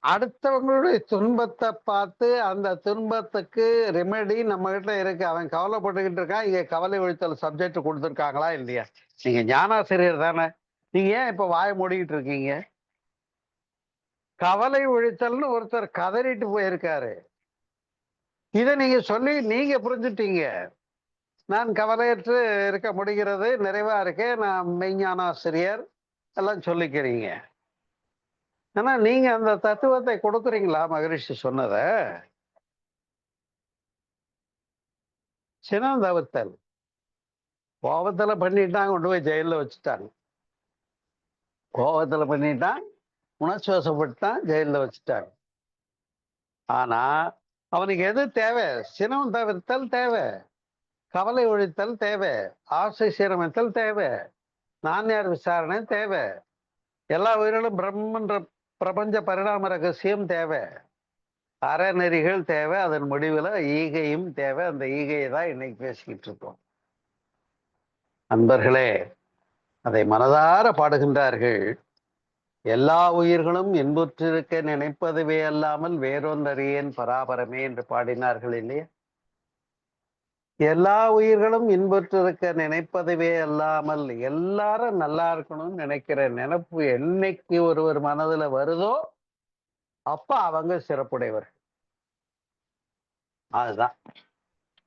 அடுத்தவங்களுடைய துன்பத்தை பார்த்து அந்த துன்பத்துக்கு ரெமெடி நம்ம கிட்ட இருக்கு. அவன் கவலைப்பட்டுக்கிட்டு இருக்கான், இங்க கவலை ஒழித்தல் சப்ஜெக்ட் கொடுத்துருக்காங்களா இல்லையா? நீங்க ஞானாசிரியர் தானே, நீங்க ஏன் இப்ப வாயை மூடிக்கிட்டு இருக்கீங்க? கவலை ஒழித்தல்னு ஒருத்தர் கதறிட்டு போயிருக்காரு. இதை நீங்க சொல்லி நீங்க புரிஞ்சுட்டீங்க. நான் கவலையற்று இருக்க முடிகிறது, நிறைவா இருக்கேன், நான் மெய்ஞானாசிரியர் எல்லாம் சொல்லிக்கிறீங்க. ஆனா நீங்க அந்த தத்துவத்தை கொடுக்குறீங்களா? மகரிஷி சொன்னத சினம் தவிர்த்தல். கோபத்துல பண்ணிட்டான், கொண்டு போய் ஜெயில வச்சுட்டாங்க. கோபத்துல பண்ணிட்டான், உணர்ச்சி வசப்பட்டான், ஜெயில வச்சுட்டாங்க. ஆனா அவனுக்கு எது தேவை? சினம் தவிர்த்தல் தேவை, கவலை ஒழித்தல் தேவை, ஆசை சீரமைத்தல் தேவை, நான்யார் விசாரணை தேவை, எல்லா உயிரிலும் பிரம்மன்ற பிரபஞ்ச பரிணாம ரகசியம் தேவை, அறநெறிகள் தேவை, அதன் முடிவுல ஈகையும் தேவை. அந்த ஈகையை தான் இன்னைக்கு பேசிக்கிட்டு இருக்கோம். அன்பர்களே, அதை மனதார பாடுகின்றார்கள். எல்லா உயிர்களும் இன்புற்றிருக்க நினைப்பதுவே அல்லாமல் வேறொன்றறியேன் பராபரமே என்று பாடினார்கள் இல்லையா? எல்லா உயிர்களும் இன்புற்றிருக்க நினைப்பதுவே அல்லாமல், எல்லாரும் நல்லா இருக்கணும்னு நினைக்கிற நினைப்பு என்னைக்கு ஒருவர் மனதுல வருதோ அப்ப அவங்க சிறப்புடையவர்கள். அதுதான்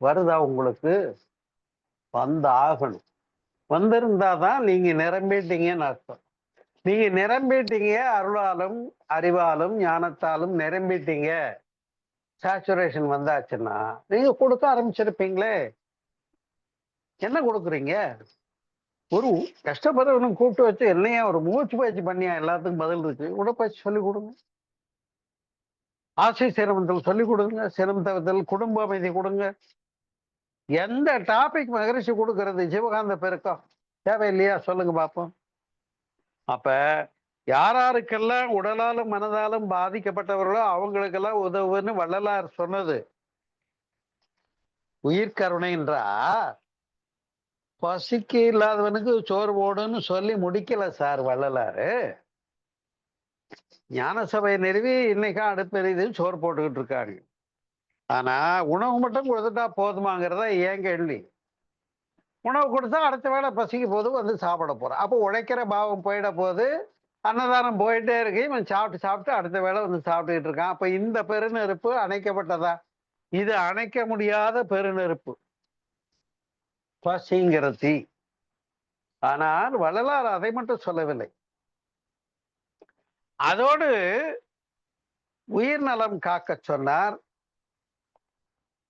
வருதா உங்களுக்கு? வந்து ஆகணும். வந்திருந்தாதான் நீங்க நிரம்பிட்டீங்கன்னு அர்த்தம். நீங்க நிரம்பிட்டீங்க, அருளாலும் அறிவாலும் ஞானத்தாலும் நிரம்பிட்டீங்க, சேச்சுரேஷன் வந்தாச்சுன்னா நீங்க கொடுக்க ஆரம்பிச்சிருப்பீங்களே. என்ன கொடுக்குறீங்க? ஒரு கஷ்டப்படுறவனும் கூப்பிட்டு வச்சு என்னையா ஒரு மூச்சு பயிற்சி பண்ணியா? எல்லாத்துக்கும் பதில் இருக்கு. உடற்பயிற்சி சொல்லிக் கொடுங்க, ஆசை சிரமத்தில் சொல்லிக் கொடுங்க, சிரமம் தவிர்த்தல், குடும்ப அமைதி கொடுங்க. எந்த டாபிக் மகரிஷி கொடுக்கறது? சிவகாந்த பெருக்கம் தேவையில்லையா? சொல்லுங்க பார்ப்போம். அப்ப யாராருக்கெல்லாம் உடலாலும் மனதாலும் பாதிக்கப்பட்டவர்களோ அவங்களுக்கெல்லாம் உதவுன்னு வள்ளலார் சொன்னது. உயிர் கருணைன்றா பசிக்கு இல்லாதவனுக்கு சோறு போடுன்னு சொல்லி முடிக்கல சார் வள்ளலாரு. ஞான சபை நிறுவி இன்னைக்கும் அடுப்பெரிது சோறு போட்டுக்கிட்டு இருக்காங்க. ஆனா உணவு மட்டும் கொடுத்துட்டா போதுமாங்கிறதா ஏன் கேள்வி. உணவு கொடுத்தா அடுத்த வேளை பசிக்கு போது வந்து சாப்பிட போறான். அப்போ உழைக்கிற பாவம் போயிட போது, அன்னதானம் போயிட்டே இருக்கு. இவன் சாப்பிட்டு சாப்பிட்டு அடுத்த வேளை வந்து சாப்பிட்டுக்கிட்டு இருக்கான். அப்ப இந்த பெருநெருப்பு அணைக்கப்பட்டதா? இது அணைக்க முடியாத பெருநெருப்பு, பசிங்கிற தீ. ஆனால் வள்ளலார் அதை மட்டும் சொல்லவில்லை. அதோடு உயிர் நலம் காக்க சொன்னார்,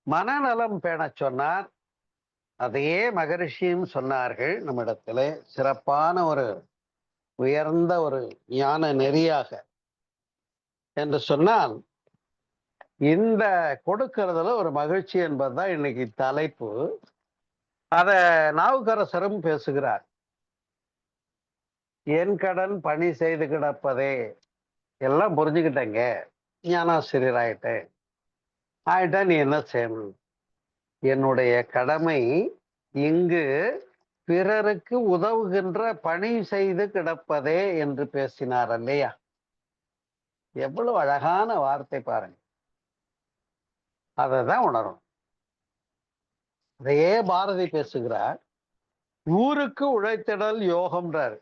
மனநலம் பேண சொன்னார். அதையே மகரிஷியும் சொன்னார்கள் நம்மிடத்துல. சிறப்பான ஒரு உயர்ந்த ஒரு ஞான நெறியாக என்று சொன்னால், இந்த கொடுக்கிறதுல ஒரு மகிழ்ச்சி என்பதுதான் இன்னைக்கு தலைப்பு. அத நாவுக்கரசரும் பேசுகிறார். என் கடன் பணி செய்து கிடப்பதே, எல்லாம் புரிஞ்சுக்கிட்டேங்க, ஞானாசிரியர் ஆயிட்டேன், நீ என்ன செய்யணும்? என்னுடைய கடமை இங்கு பிறருக்கு உதவுகின்ற பணி செய்து கிடப்பதே என்று பேசினார் இல்லையா? எவ்வளவு அழகான வார்த்தை பாருங்க. அதைதான் உணரும். அதையே பாரதி பேசுகிறார். ஊருக்கு உழைத்திடல் யோகம்ன்றாரு.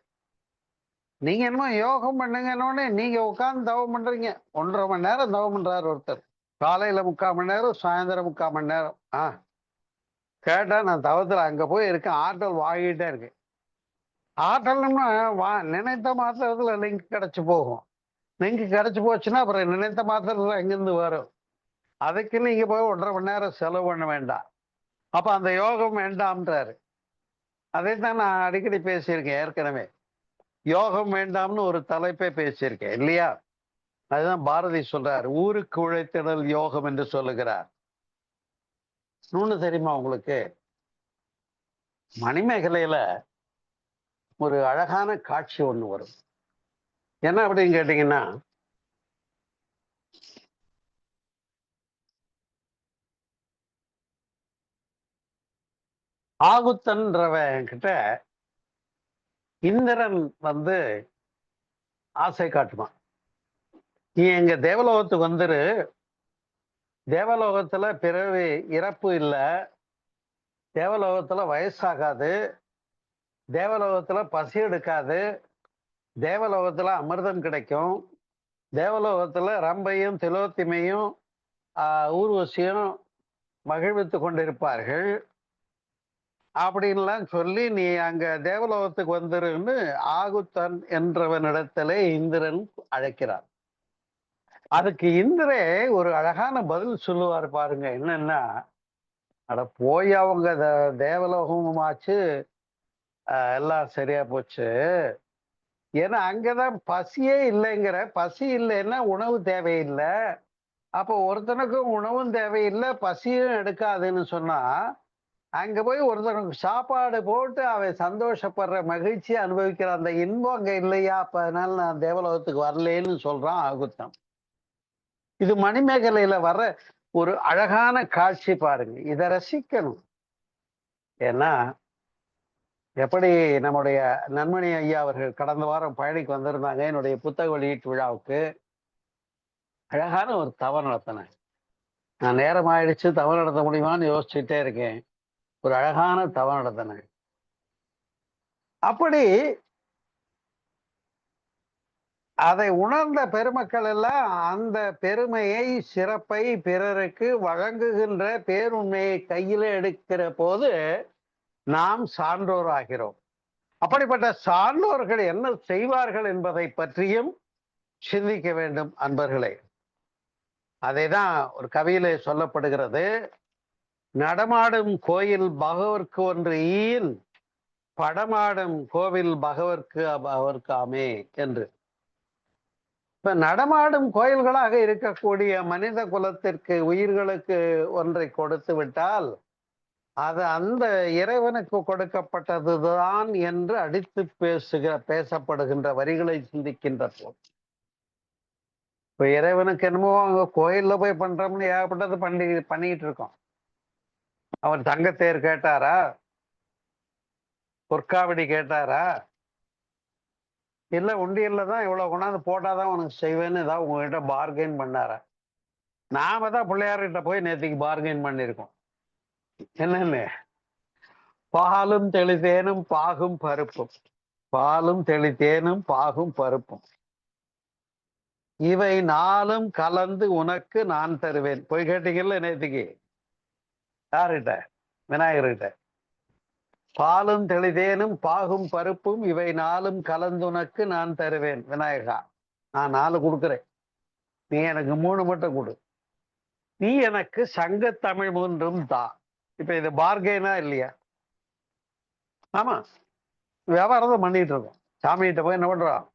நீங்க என்னமோ யோகம் பண்ணுங்கன்னு நீங்க உட்கார்ந்து தவம் பண்றீங்க. 1.5 மணி நேரம் தவம் பண்றாரு ஒருத்தர். காலையில 3/4 மணி நேரம், சாயந்தரம் 3/4 மணி நேரம். கேட்டா நான் தவத்துல அங்க போய் இருக்கேன், ஆற்றல் வாங்கிட்டே இருக்கு. ஆற்றல்னா நினைத்த மாத்திரத்துல லிங்க் கிடைச்சு போகும். லிங்க் கிடைச்சு போச்சுன்னா அப்புறம் நினைத்த மாத்திரத்துல எங்கிருந்து வரும்? அதுக்கு நீங்க போய் 1.5 மணி நேரம் செலவு பண்ண வேண்டாம். அப்ப அந்த யோகம் வேண்டாம்ன்றாரு. அதைத்தான் நான் அடிக்கடி பேசியிருக்கேன் ஏற்கனவே. யோகம் வேண்டாம்னு ஒரு தலைப்பை பேசியிருக்கேன் இல்லையா? அதுதான் பாரதி சொல்றார், ஊருக்கு உழைத்திடல் யோகம் என்று சொல்லுகிறார். இன்னொன்னு தெரியுமா உங்களுக்கு? மணிமேகலையில ஒரு அழகான காட்சி ஒண்ணு வரும். என்ன அப்படின்னு கேட்டீங்கன்னா, ஆகுத்தன்றவன் கிட்ட இந்திரன் வந்து ஆசை காட்டுவான். நீ எங்க தேவலோகத்துக்கு வந்துரு, தேவலோகத்துல பிறவி இறப்பு இல்லை, தேவலோகத்துல வயசாகாது, தேவலோகத்துல பசி எடுக்காது, தேவலோகத்துல அமிர்தம் கிடைக்கும், தேவலோகத்துல ரம்பையும் திலோத்திமையும் ஊர்வசியும் மகிழ்வித்து கொண்டிருப்பார்கள் அப்படின்லாம் சொல்லி நீ அங்க தேவலோகத்துக்கு வந்துருன்னு ஆகுத்தன் என்றவனிடத்திலே இந்திரன் அழைக்கிறார். அதுக்கு இந்திரே ஒரு அழகான பதில் சொல்லுவார் பாருங்க. என்னன்னா, அட போய் அவங்க தேவலோகமாச்சு, எல்லாம் சரியா போச்சு. ஏன்னா அங்கதான் பசியே இல்லைங்கிற. பசி இல்லைன்னா உணவு தேவையில்லை. அப்போ ஒருத்தனுக்கும் உணவும் தேவையில்லை, பசியும் எடுக்காதுன்னு சொன்னா, அங்க போய் ஒருத்தனுக்கு சாப்பாடு போட்டு அவன் சந்தோஷப்படுற மகிழ்ச்சி அனுபவிக்கிற அந்த இன்பம் அங்க இல்லையா? அப்ப அதனால நான் தேவலோகத்துக்கு வரலேன்னு சொல்றான் ஆகுத்தம். இது மணிமேகலையில வர்ற ஒரு அழகான காட்சி பாருங்க. இதை ரசிக்கணும். ஏன்னா எப்படி நம்முடைய நன்மணி ஐயா அவர்கள் கடந்த வாரம் பழனிக்கு வந்திருந்தாங்க என்னுடைய புத்தக வெளியீட்டு விழாவுக்கு. அழகான ஒரு தவறு நடத்தினேன். நான் நேரம் ஆயிடுச்சு, தவறு நடத்த முடியுமான்னு யோசிச்சுட்டே இருக்கேன். ஒரு அழகான தவறு நடத்தினேன். அப்படி அதை உணர்ந்த பெருமக்கள் எல்லாம் அந்த பெருமையை, சிறப்பை பிறருக்கு வழங்குகின்ற பேருண்மையை கையில எடுக்கிற போது நாம் சான்றோர் ஆகிறோம். அப்படிப்பட்ட சான்றோர்கள் என்ன செய்வார்கள் என்பதை பற்றியும் சிந்திக்க வேண்டும் அன்பர்களே. அதைதான் ஒரு கவியிலே சொல்லப்படுகிறது. நடமாடும் கோயில் பகவர்க்கு ஒன்று ஈன், படமாடும் கோவில் பகவர்க்கு அவர்க்காமே என்று. இப்ப நடமாடும் கோயில்களாக இருக்கக்கூடிய மனித குலத்திற்கு, உயிர்களுக்கு ஒன்றை கொடுத்து விட்டால் அது அந்த இறைவனுக்கு கொடுக்கப்பட்டதுதான் என்று அடித்து பேசப்படுகின்ற வரிகளை சிந்திக்கின்ற போது, இப்ப இறைவனுக்கு என்னமோ அங்க கோயில்ல போய் பண்றோம்னு ஏகப்பட்டது பண்ணிக்கிட்டு இருக்கோம். அவர் தங்கத்தேர் கேட்டாரா? பொற்காவடி கேட்டாரா? இல்ல உண்டியல்ல தான் இவ்வளவு கொண்டாந்து போட்டாதான் உனக்கு செய்வேன்னு ஏதாவது உங்ககிட்ட பார்கெயின் பண்ணாரா? நாம தான் பிள்ளையார்கிட்ட போய் நேற்றுக்கு பார்கெயின் பண்ணிருக்கோம். என்னன்னு? பாலும் தெளிதேனும் பாகும் பருப்பும், பாலும் தெளிதேனும் பாகும் பருப்பும் இவை நாளும் கலந்து உனக்கு நான் தருவேன். போய் கேட்டீங்கல்ல நேற்றுக்கு. யாருகிட்ட? விநாயகர்கிட்ட. பாலும் தெளிதேனும் பாகும் பருப்பும் இவை நாளும் கலந்துனக்கு நான் தருவேன். விநாயகா, நான் 4 கொடுக்குறேன், நீ எனக்கு 3 மட்டும் கொடு. நீ எனக்கு சங்கத்தமிழ் 3ம் தா. இப்ப இது பார்கெயினா இல்லையா? ஆமா, வியாபாரத்தை பண்ணிட்டு இருக்கோம். சாமிகிட்ட போய் என்ன பண்றோம்?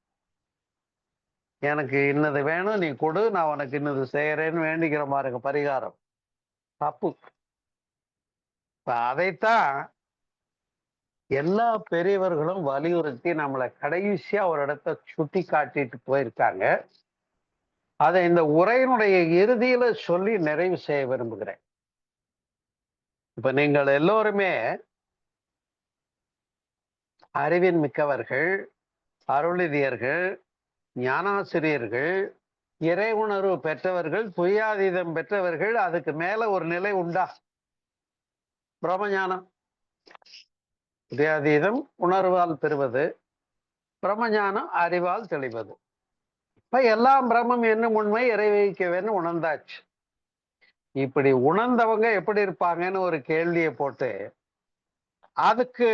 எனக்கு இன்னது வேணும், நீ கொடு, நான் உனக்கு இன்னது செய்யறேன்னு வேண்டிக்கிற மாதிரி பரிகாரம். தப்பு. இப்ப அதைத்தான் எல்லா பெரியவர்களும் வலியுறுத்தி நம்மளை கடைசியா ஒரு இடத்த சுட்டி காட்டிட்டு போயிருக்காங்க. அதை இந்த உரையினுடைய இறுதியில சொல்லி நிறைவு செய்ய விரும்புகிறேன். இப்ப நீங்கள் எல்லோருமே அறிவின் மிக்கவர்கள், அருளிதியர்கள், ஞானாசிரியர்கள், இறை உணர்வு பெற்றவர்கள், துயாதீதம் பெற்றவர்கள். அதுக்கு மேல ஒரு நிலை உண்டா? பிரம்மஞானம். துயாதீதம் உணர்வால் பெறுவது, பிரம்மஞானம் அறிவால் தெளிவது. இப்ப எல்லாம் பிரம்மம் என்னும் உண்மை இறை வைக்கவேன்னு உணர்ந்தாச்சு. இப்படி உணர்ந்தவங்க எப்படி இருப்பாங்கன்னு ஒரு கேள்வியை போட்டு அதுக்கு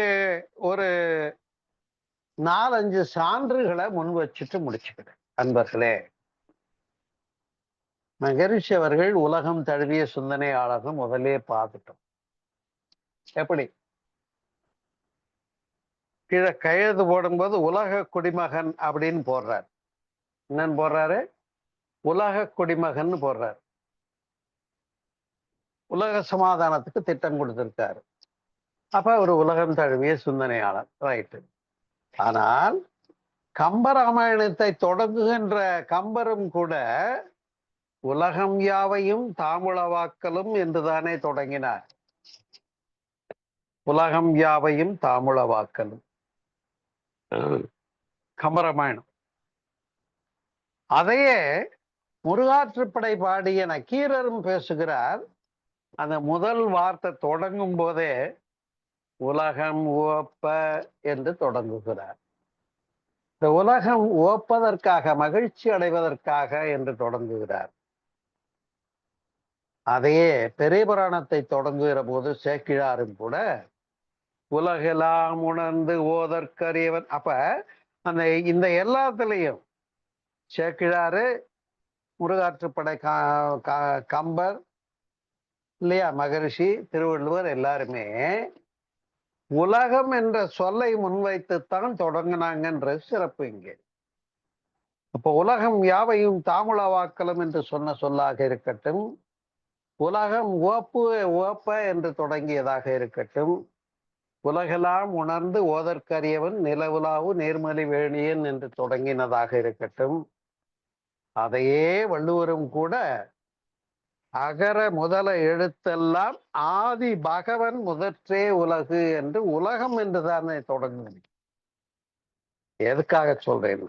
ஒரு 4-5 சான்றுகளை முன் வச்சுட்டு முடிச்சுக்கிறேன். அன்பர்களே, மகரிஷி அவர்கள் உலகம் தழுவிய சிந்தனையாளர்கள் முதலே பார்த்துட்டோம். எப்படி கீழே கையெழுத்து போடும்போது உலக குடிமகன் அப்படின்னு போடுறார். என்னன்னு போடுறாரு? உலக குடிமகன் போடுறார். உலக சமாதானத்துக்கு திட்டம் கொடுத்திருக்காரு. அப்ப ஒரு உலகம் தழுவிய சிந்தனையாளர், ரைட்டு. ஆனால் கம்பராமாயணத்தை தொடங்குகின்ற கம்பரும் கூட உலகம் யாவையும் தாமுளவாக்கலும் என்றுதானே தொடங்கினார். உலகம் யாவையும் தாமுளவாக்கலும் கம்பராமாயணம். அதையே முருகாற்றுப்படை பாடிய நக்கீரரும் பேசுகிறார். அந்த முதல் வார்த்தை தொடங்கும் போதே உலகம் உவப்ப என்று தொடங்குகிறார். இந்த உலகம் உவப்பதற்காக, மகிழ்ச்சி அடைவதற்காக என்று தொடங்குகிறார். அதையே பெரிய புராணத்தை தொடங்குகிற போது சேக்கிழாரும் கூட உலகெல்லாம் உணர்ந்து ஓதற்கரியவன். அப்ப அந்த இந்த எல்லாத்துலேயும் சேக்கிழாரு, முருகாற்றுப்படை கம்பர் இல்லையா, மகரிஷி, திருவள்ளுவர் எல்லாருமே உலகம் என்ற சொல்லை முன்வைத்துத்தான் தொடங்கினாங்கன்ற சிறப்பு இங்கே. அப்போ உலகம் யாவையும் தாமுளவாக்கலும் என்று சொன்ன சொல்லாக இருக்கட்டும், உலகம் உவப்ப என்று தொடங்கியதாக இருக்கட்டும், உலகெல்லாம் உணர்ந்து ஓதற்கரியவன் நிலவுலாவு நேர்மலி வேணியன் என்று தொடங்கினதாக இருக்கட்டும், அதையே வள்ளுவரும் கூட அகர முதல எழுத்தெல்லாம் ஆதி பகவன் முதற்றே உலகு என்று உலகம் என்றுதானே தொடங்குது. எதுக்காக சொல்றேன்?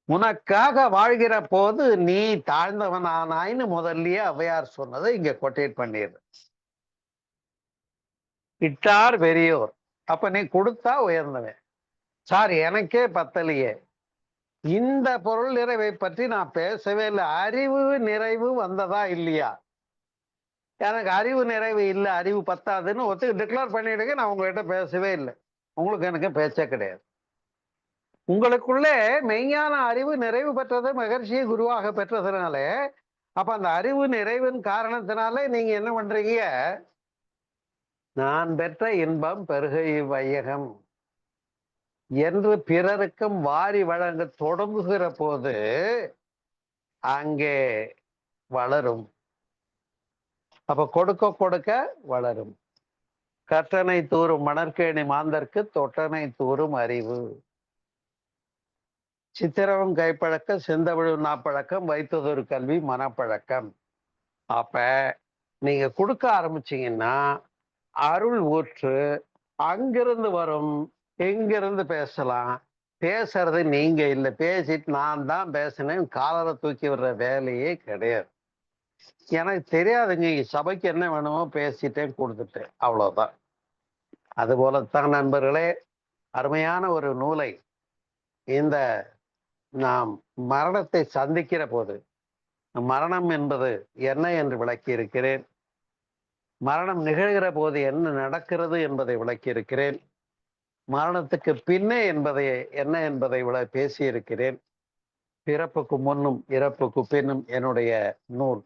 உனக்காக வாழ்கிற போது நீ தாழ்ந்தவனானாய்னு முதல்லயே ஔவையார் சொன்னதை இங்க கொட்டேட் பண்ணிடுற. இட்டார் பெரியோர். அப்ப நீ கொடுத்தா உயர்ந்தவன். சார், எனக்கே பத்தலையே. இந்த பொருள் நிறைவை பற்றி நான் பேசவே இல்லை. அறிவு நிறைவு வந்ததா இல்லையா? எனக்கு அறிவு நிறைவு இல்லை, அறிவு பத்தாதுன்னு ஒத்துக்கு டிக்ளேர் பண்ணிடுங்க. நான் உங்ககிட்ட பேசவே இல்லை. உங்களுக்கு எனக்கு பேச்சே கிடையாது. உங்களுக்குள்ளே மெய்ஞான அறிவு நிறைவு பெற்றது மகர்ஷியை குருவாக பெற்றதுனால, அப்ப அந்த அறிவு நிறைவின் காரணத்தினாலே நீங்க என்ன பண்றீங்க? நான் பெற்ற இன்பம் பெருகை வையகம் என்று பிறருக்கும் வாரி வழங்க தொடங்குகிற போது அங்கே வளரும். அப்ப கொடுக்க கொடுக்க வளரும். கற்றனை தூரும் மணற்கேணி மாந்தர்க்கு தொட்டனை தூரும் அறிவு. சித்திரவும் கைப்பழக்கம், செந்தமிழும் நாப்பழக்கம், வைத்ததொரு கல்வி மனப்பழக்கம். அப்ப நீங்க கொடுக்க ஆரம்பிச்சீங்கன்னா அருள் ஊற்று அங்கிருந்து வரும். எங்கிருந்து பேசலாம். பேசுறது நீங்க இல்ல. பேசிட்டு நான் தான் பேசினேன் காலரை தூக்கி விடுற வேலையே கிடையாது. எனக்கு தெரியாதுங்க, சபைக்கு என்ன வேணுமோ பேசிட்டேன், கொடுத்துட்டேன், அவ்வளவுதான். அதுபோலத்தான் நண்பர்களே, அருமையான ஒரு நூலை இந்த நாம் மரணத்தை சந்திக்கிற போது மரணம் என்பது என்ன என்று விளக்கி இருக்கிறேன். மரணம் நிகழ்கிற போது என்ன நடக்கிறது என்பதை விளக்கி இருக்கிறேன். மரணத்துக்கு பின்னே என்ன என்பதை பேசியிருக்கிறேன். பிறப்புக்கு முன்னும் இறப்புக்கு பின்னும் என்னுடைய நூல்.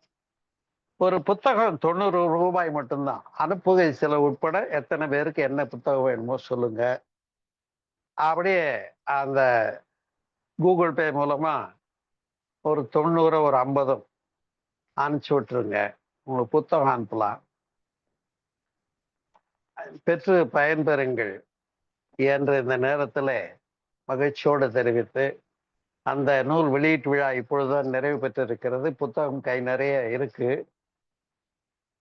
ஒரு புத்தகம் 90 ரூபாய் மட்டும்தான். அனுப்புகை செலவு உட்பட எத்தனை பேருக்கு என்ன புத்தகம் வேணுமோ சொல்லுங்க. அப்படியே அந்த கூகுள் பே மூலமா ஒரு 90 ஒரு 50 அனுப்பிச்சு விட்டுருங்க. உங்களுக்கு புத்தகம் அனுப்பலாம். பெற்று பயன்பெறுங்கள் என்று இந்த நேரத்தில் மகிழ்ச்சியோடு தெரிவித்து, அந்த நூல் வெளியீட்டு விழா இப்பொழுதுதான் நிறைவு பெற்றிருக்கிறது. புத்தகம் கை நிறைய இருக்கு.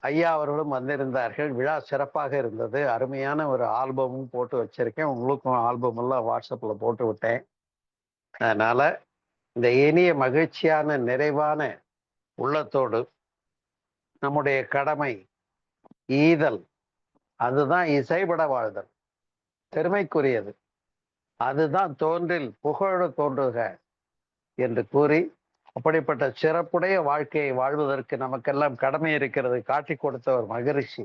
ஐயா அவர்களும் வந்திருந்தார்கள். விழா சிறப்பாக இருந்தது. அருமையான ஒரு ஆல்பமும் போட்டு வச்சிருக்கேன். உங்களுக்கும் ஆல்பம் எல்லாம் வாட்ஸ்அப்ல போட்டு விட்டேன். அதனால இந்த இனிய மகிழ்ச்சியான நிறைவான உள்ளத்தோடு நம்முடைய கடமை ஈதல், அதுதான் இசைபட வாழ்தல், பெருமைக்குரியது. அதுதான் தோன்றில் புகழோடு தோன்றுக என்று கூறி, அப்படிப்பட்ட சிறப்புடைய வாழ்க்கையை வாழ்வதற்கு நமக்கெல்லாம் கடமை இருக்கிறது காட்டி கொடுத்தவர் மகரிஷி.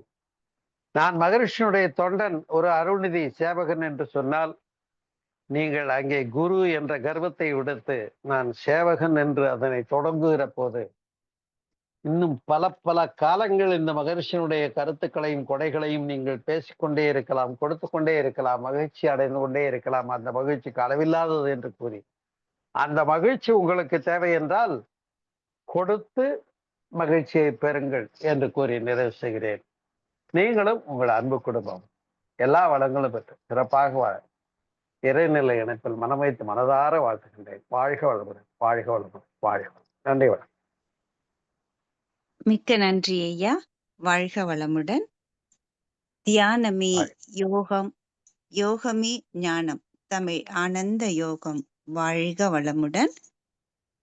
நான் மகரிஷியுடைய தொண்டன், ஒரு அருள்நிதி சேவகன் என்று சொன்னால், நீங்கள் அங்கே குரு என்ற கர்வத்தை விடுத்து நான் சேவகன் என்று அதனை தொடங்குகிற போது, இன்னும் பல பல காலங்கள் இந்த மகரிஷியினுடைய கருத்துக்களையும் கொடைகளையும் நீங்கள் பேசிக்கொண்டே இருக்கலாம், கொடுத்து கொண்டே இருக்கலாம், மகிழ்ச்சி அடைந்து கொண்டே இருக்கலாம். அந்த மகிழ்ச்சிக்கு அளவில்லாதது என்று கூறி, அந்த மகிழ்ச்சி உங்களுக்கு தேவை என்றால் கொடுத்து மகிழ்ச்சியை பெறுங்கள் என்று கூறி நிறைவு செய்கிறேன். நீங்களும் உங்கள் அன்பு குடும்பம் எல்லா வளங்களும் பெற்று சிறப்பாக வாழ இறைநிலை இணைப்பில் மனம் வைத்து மனதார வாழ்த்துகின்றேன். வாழ்க வளமுடன், வாழ்க வளமுடன், வாழ்க வளமுடன். நன்றி, வணக்கம். மிக்க நன்றி ஐயா. வாழ்க வளமுடன். தியானமே யோகம், யோகமே ஞானம், தமிழ் ஆனந்த யோகம். வாழ்க வளமுடன்.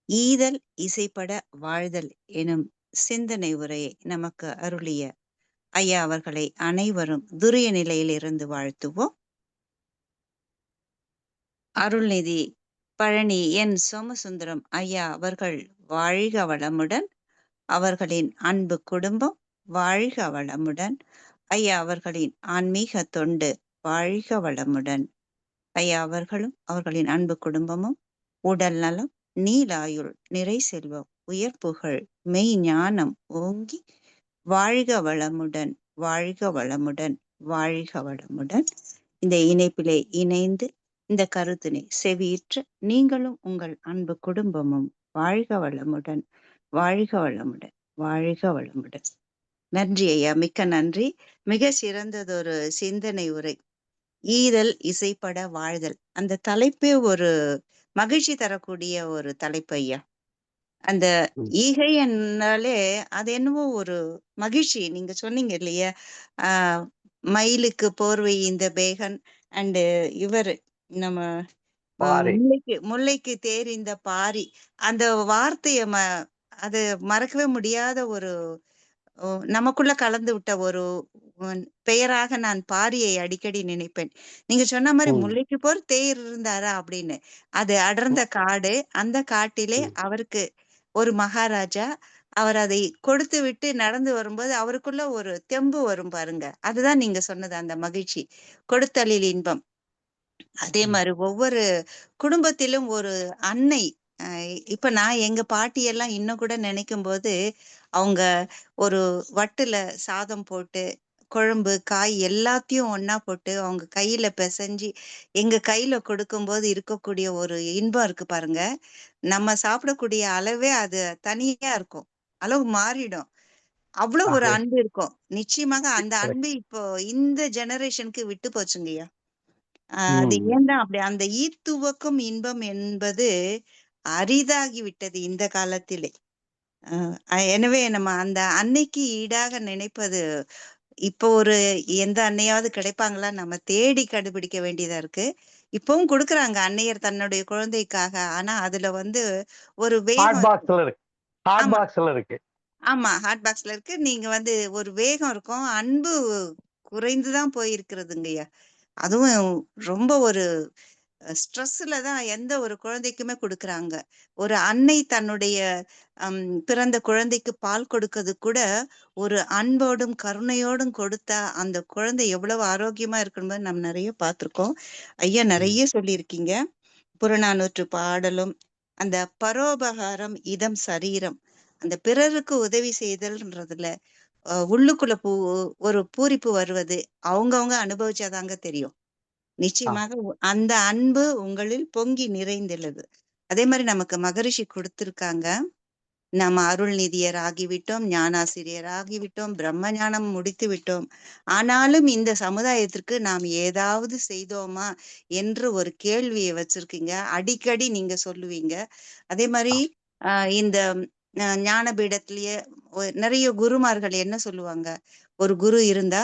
ஈதல் இசைப்பட வாழ்தல் எனும் சிந்தனை உரையை நமக்கு அருளிய ஐயா அவர்களை அனைவரும் துரிய நிலையில் இருந்து வாழ்த்துவோம். அருள்நிதி பழனி என் சோமசுந்தரம் ஐயா அவர்கள் வாழ்க வளமுடன். அவர்களின் அன்பு குடும்பம் வாழ்க வளமுடன். ஐயா அவர்களின் ஆன்மீக தொண்டு வாழ்க வளமுடன். ஐயா அவர்களும் அவர்களின் அன்பு குடும்பமும் உடல் நலம், நீலாயுள், நிறை செல்வம், உயர் புகழ், மெய் ஞானம் ஓங்கி வாழ்க வளமுடன், வாழ்க வளமுடன், வாழ்க வளமுடன். இந்த இணைப்பிலே இணைந்து இந்த கருத்தினை செவியிற்று நீங்களும் உங்கள் அன்பு குடும்பமும் வாழ்க வளமுடன், வாழ்க வளமுடன், வாழ்க வளமுடன். நன்றி ஐயா, மிக்க நன்றி. மிக சிறந்ததொரு சிந்தனை உரை. ஈதல் இசைப்பட வாழ்தல், அந்த தலைப்பே ஒரு மகிழ்ச்சி தரக்கூடிய ஒரு தலைப்பு ஐயா. அந்த ஈகை என்னாலே அது என்னவோ ஒரு மகிழ்ச்சி. நீங்க சொன்னீங்க இல்லையா, மயிலுக்கு போர்வை இந்த பேகன் அண்ட் இவர் நம்ம முல்லைக்கு தேர் இந்த பாரி, அந்த வார்த்தைய அது மறக்கவே முடியாத ஒரு நமக்குள்ள கலந்து விட்ட ஒரு பெயராக நான் பாரியை அடிக்கடி நினைப்பேன். நீங்க சொன்ன மாதிரி முல்லைக்கு போர் தேர் இருந்தாரா அப்படின்னு. அது அடர்ந்த காடு. அந்த காட்டிலே அவருக்கு ஒரு மகாராஜா, அவர் அதை கொடுத்து விட்டு நடந்து வரும்போது அவருக்குள்ள ஒரு தெம்பு வரும் பாருங்க. அதுதான் நீங்க சொன்னது, அந்த மகிழ்ச்சி, கொடுத்தலில் இன்பம். அதே மாதிரி ஒவ்வொரு குடும்பத்திலும் ஒரு அன்னை. இப்ப நான் எங்க பாட்டியெல்லாம் இன்னும் கூட நினைக்கும் போது, அவங்க ஒரு வட்டுல சாதம் போட்டு குழம்பு காய் எல்லாத்தையும் ஒன்னா போட்டு அவங்க கையில பிசைஞ்சு எங்க கையில கொடுக்கும்போது இருக்கக்கூடிய ஒரு இன்பம் இருக்கு பாருங்க. நம்ம சாப்பிடக்கூடிய அளவே அது தனியா இருக்கும், அளவு மாறிடும். அவ்வளவு ஒரு அன்பு இருக்கும். நிச்சயமாக அந்த அன்பு இப்போ இந்த ஜெனரேஷனுக்கு விட்டு போச்சுங்கய்யா. அது ஏன்தான் அப்படி, அந்த ஈத்துவக்கும் இன்பம் என்பது அரிதாகி விட்டது இந்த காலத்திலே. எனவே நம்ம அந்த அன்னைக்கு ஈடாக நினைப்பது, இப்போ ஒரு எந்த அன்னையாவது கிடைப்பாங்களா? நம்ம தேடி கண்டுபிடிக்க வேண்டியதா இருக்கு. இப்பவும் குடுக்குறாங்க அன்னையர் தன்னுடைய குழந்தைக்காக. ஆனா அதுல வந்து ஒரு ஹாட் வேகம் இருக்கு. பாக்ஸ்ல இருக்கு. ஹாட் ஆமா, பாக்ஸ்ல இருக்கு. ஆமா. ஹாட் பாக்ஸ்ல இருக்கு. நீங்க வந்து ஒரு வேகம் இருக்கும். அன்பு குறைந்து தான் போயிருக்கிறதுங்கய்யா. அதுவும் ரொம்ப ஒரு ஸ்ட்ரெஸ்ல தான் எந்த ஒரு குழந்தைக்குமே குடுக்குறாங்க. ஒரு அன்னை தன்னுடைய பிறந்த குழந்தைக்கு பால் கொடுக்கறது கூட ஒரு அன்போடும், கருணையோடும் கொடுத்தா அந்த குழந்தை எவ்வளவு ஆரோக்கியமா இருக்குன்னு நம்ம நெறைய பார்த்திருக்கோம். ஐயா ம். நெறைய சொல்லியிருக்கீங்க. புறநானூற்று பாடலும், அந்த பரோபகாரம் இதம் சரீரம். அந்த பிறருக்கு உதவி செய்தல்ன்றதுல உள்ளுக்குள்ள ஒரு பூரிப்பு வருவது அவங்கவங்க அனுபவிச்சாதாங்க தெரியும். ஆ. நிச்சயமாக அந்த அன்பு உங்களில் பொங்கி நிறைந்துள்ளது. அதே மாரி நமக்கு மகரிஷி குடுத்திருக்காங்க. நம்ம அருள்நிதியர் ஆகிவிட்டோம், ஞானாசிரியர் ஆகிவிட்டோம், பிரம்ம ஞானம் முடித்து விட்டோம். ஆனாலும் இந்த சமுதாயத்திற்கு நாம் ஏதாவது செய்தோமா என்று ஒரு கேள்வியை வச்சிருக்கீங்க. அடிக்கடி நீங்க சொல்லுவீங்க. அதே மாரி இந்த ஞான பீடத்திலேயே நிறைய குருமார்கள் என்ன சொல்லுவாங்க? ஒரு குரு இருந்தா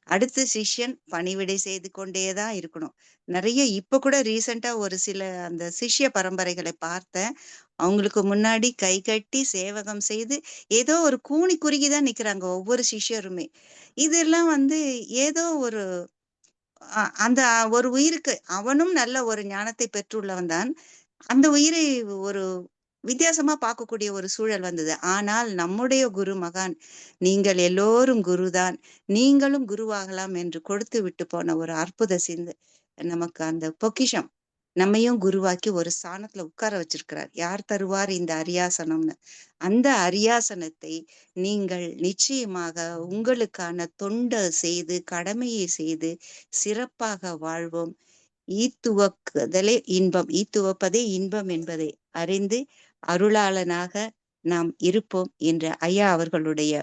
அடுத்து சிஷ்யன் பணிவிடை செய்து கொண்டே தான் இருக்கணும். நிறைய இப்ப கூட ரீசெண்டா ஒரு சில அந்த சிஷ்ய பரம்பரைகளை பார்த்தேன். அவங்களுக்கு முன்னாடி கை கட்டி சேவகம் செய்து ஏதோ ஒரு கூனி குறுகி தான் நிக்கிறாங்க ஒவ்வொரு சிஷ்யருமே. இதெல்லாம் வந்து ஏதோ ஒரு அந்த ஒரு உயிருக்கு அவனும் நல்ல ஒரு ஞானத்தை பெற்றுள்ளவன் தான். அந்த உயிரை ஒரு வித்தியாசமா பார்க்கக்கூடிய ஒரு சூழல் வந்தது. ஆனால் நம்முடைய குரு மகான், நீங்கள் எல்லோரும் குருதான், நீங்களும் குருவாகலாம் என்று கொடுத்து விட்டு போன ஒரு அற்புத சிந்து நமக்கு அந்த பொக்கிஷம் நம்மையும் குருவாக்கி ஒரு ஸ்தானத்துல உட்கார வச்சிருக்கிறார். யார் தருவார் இந்த அரியாசனம்னு? அந்த அரியாசனத்தை நீங்கள் நிச்சயமாக உங்களுக்கான தொண்டை செய்து, கடமையை செய்து சிறப்பாக வாழ்வோம். ஈத்துவக்குதலே இன்பம். ஈத்துவப்பதே இன்பம் என்பதை அறிந்து அருளாளனாக நாம் இருப்போம் என்ற ஐயா அவர்களுடைய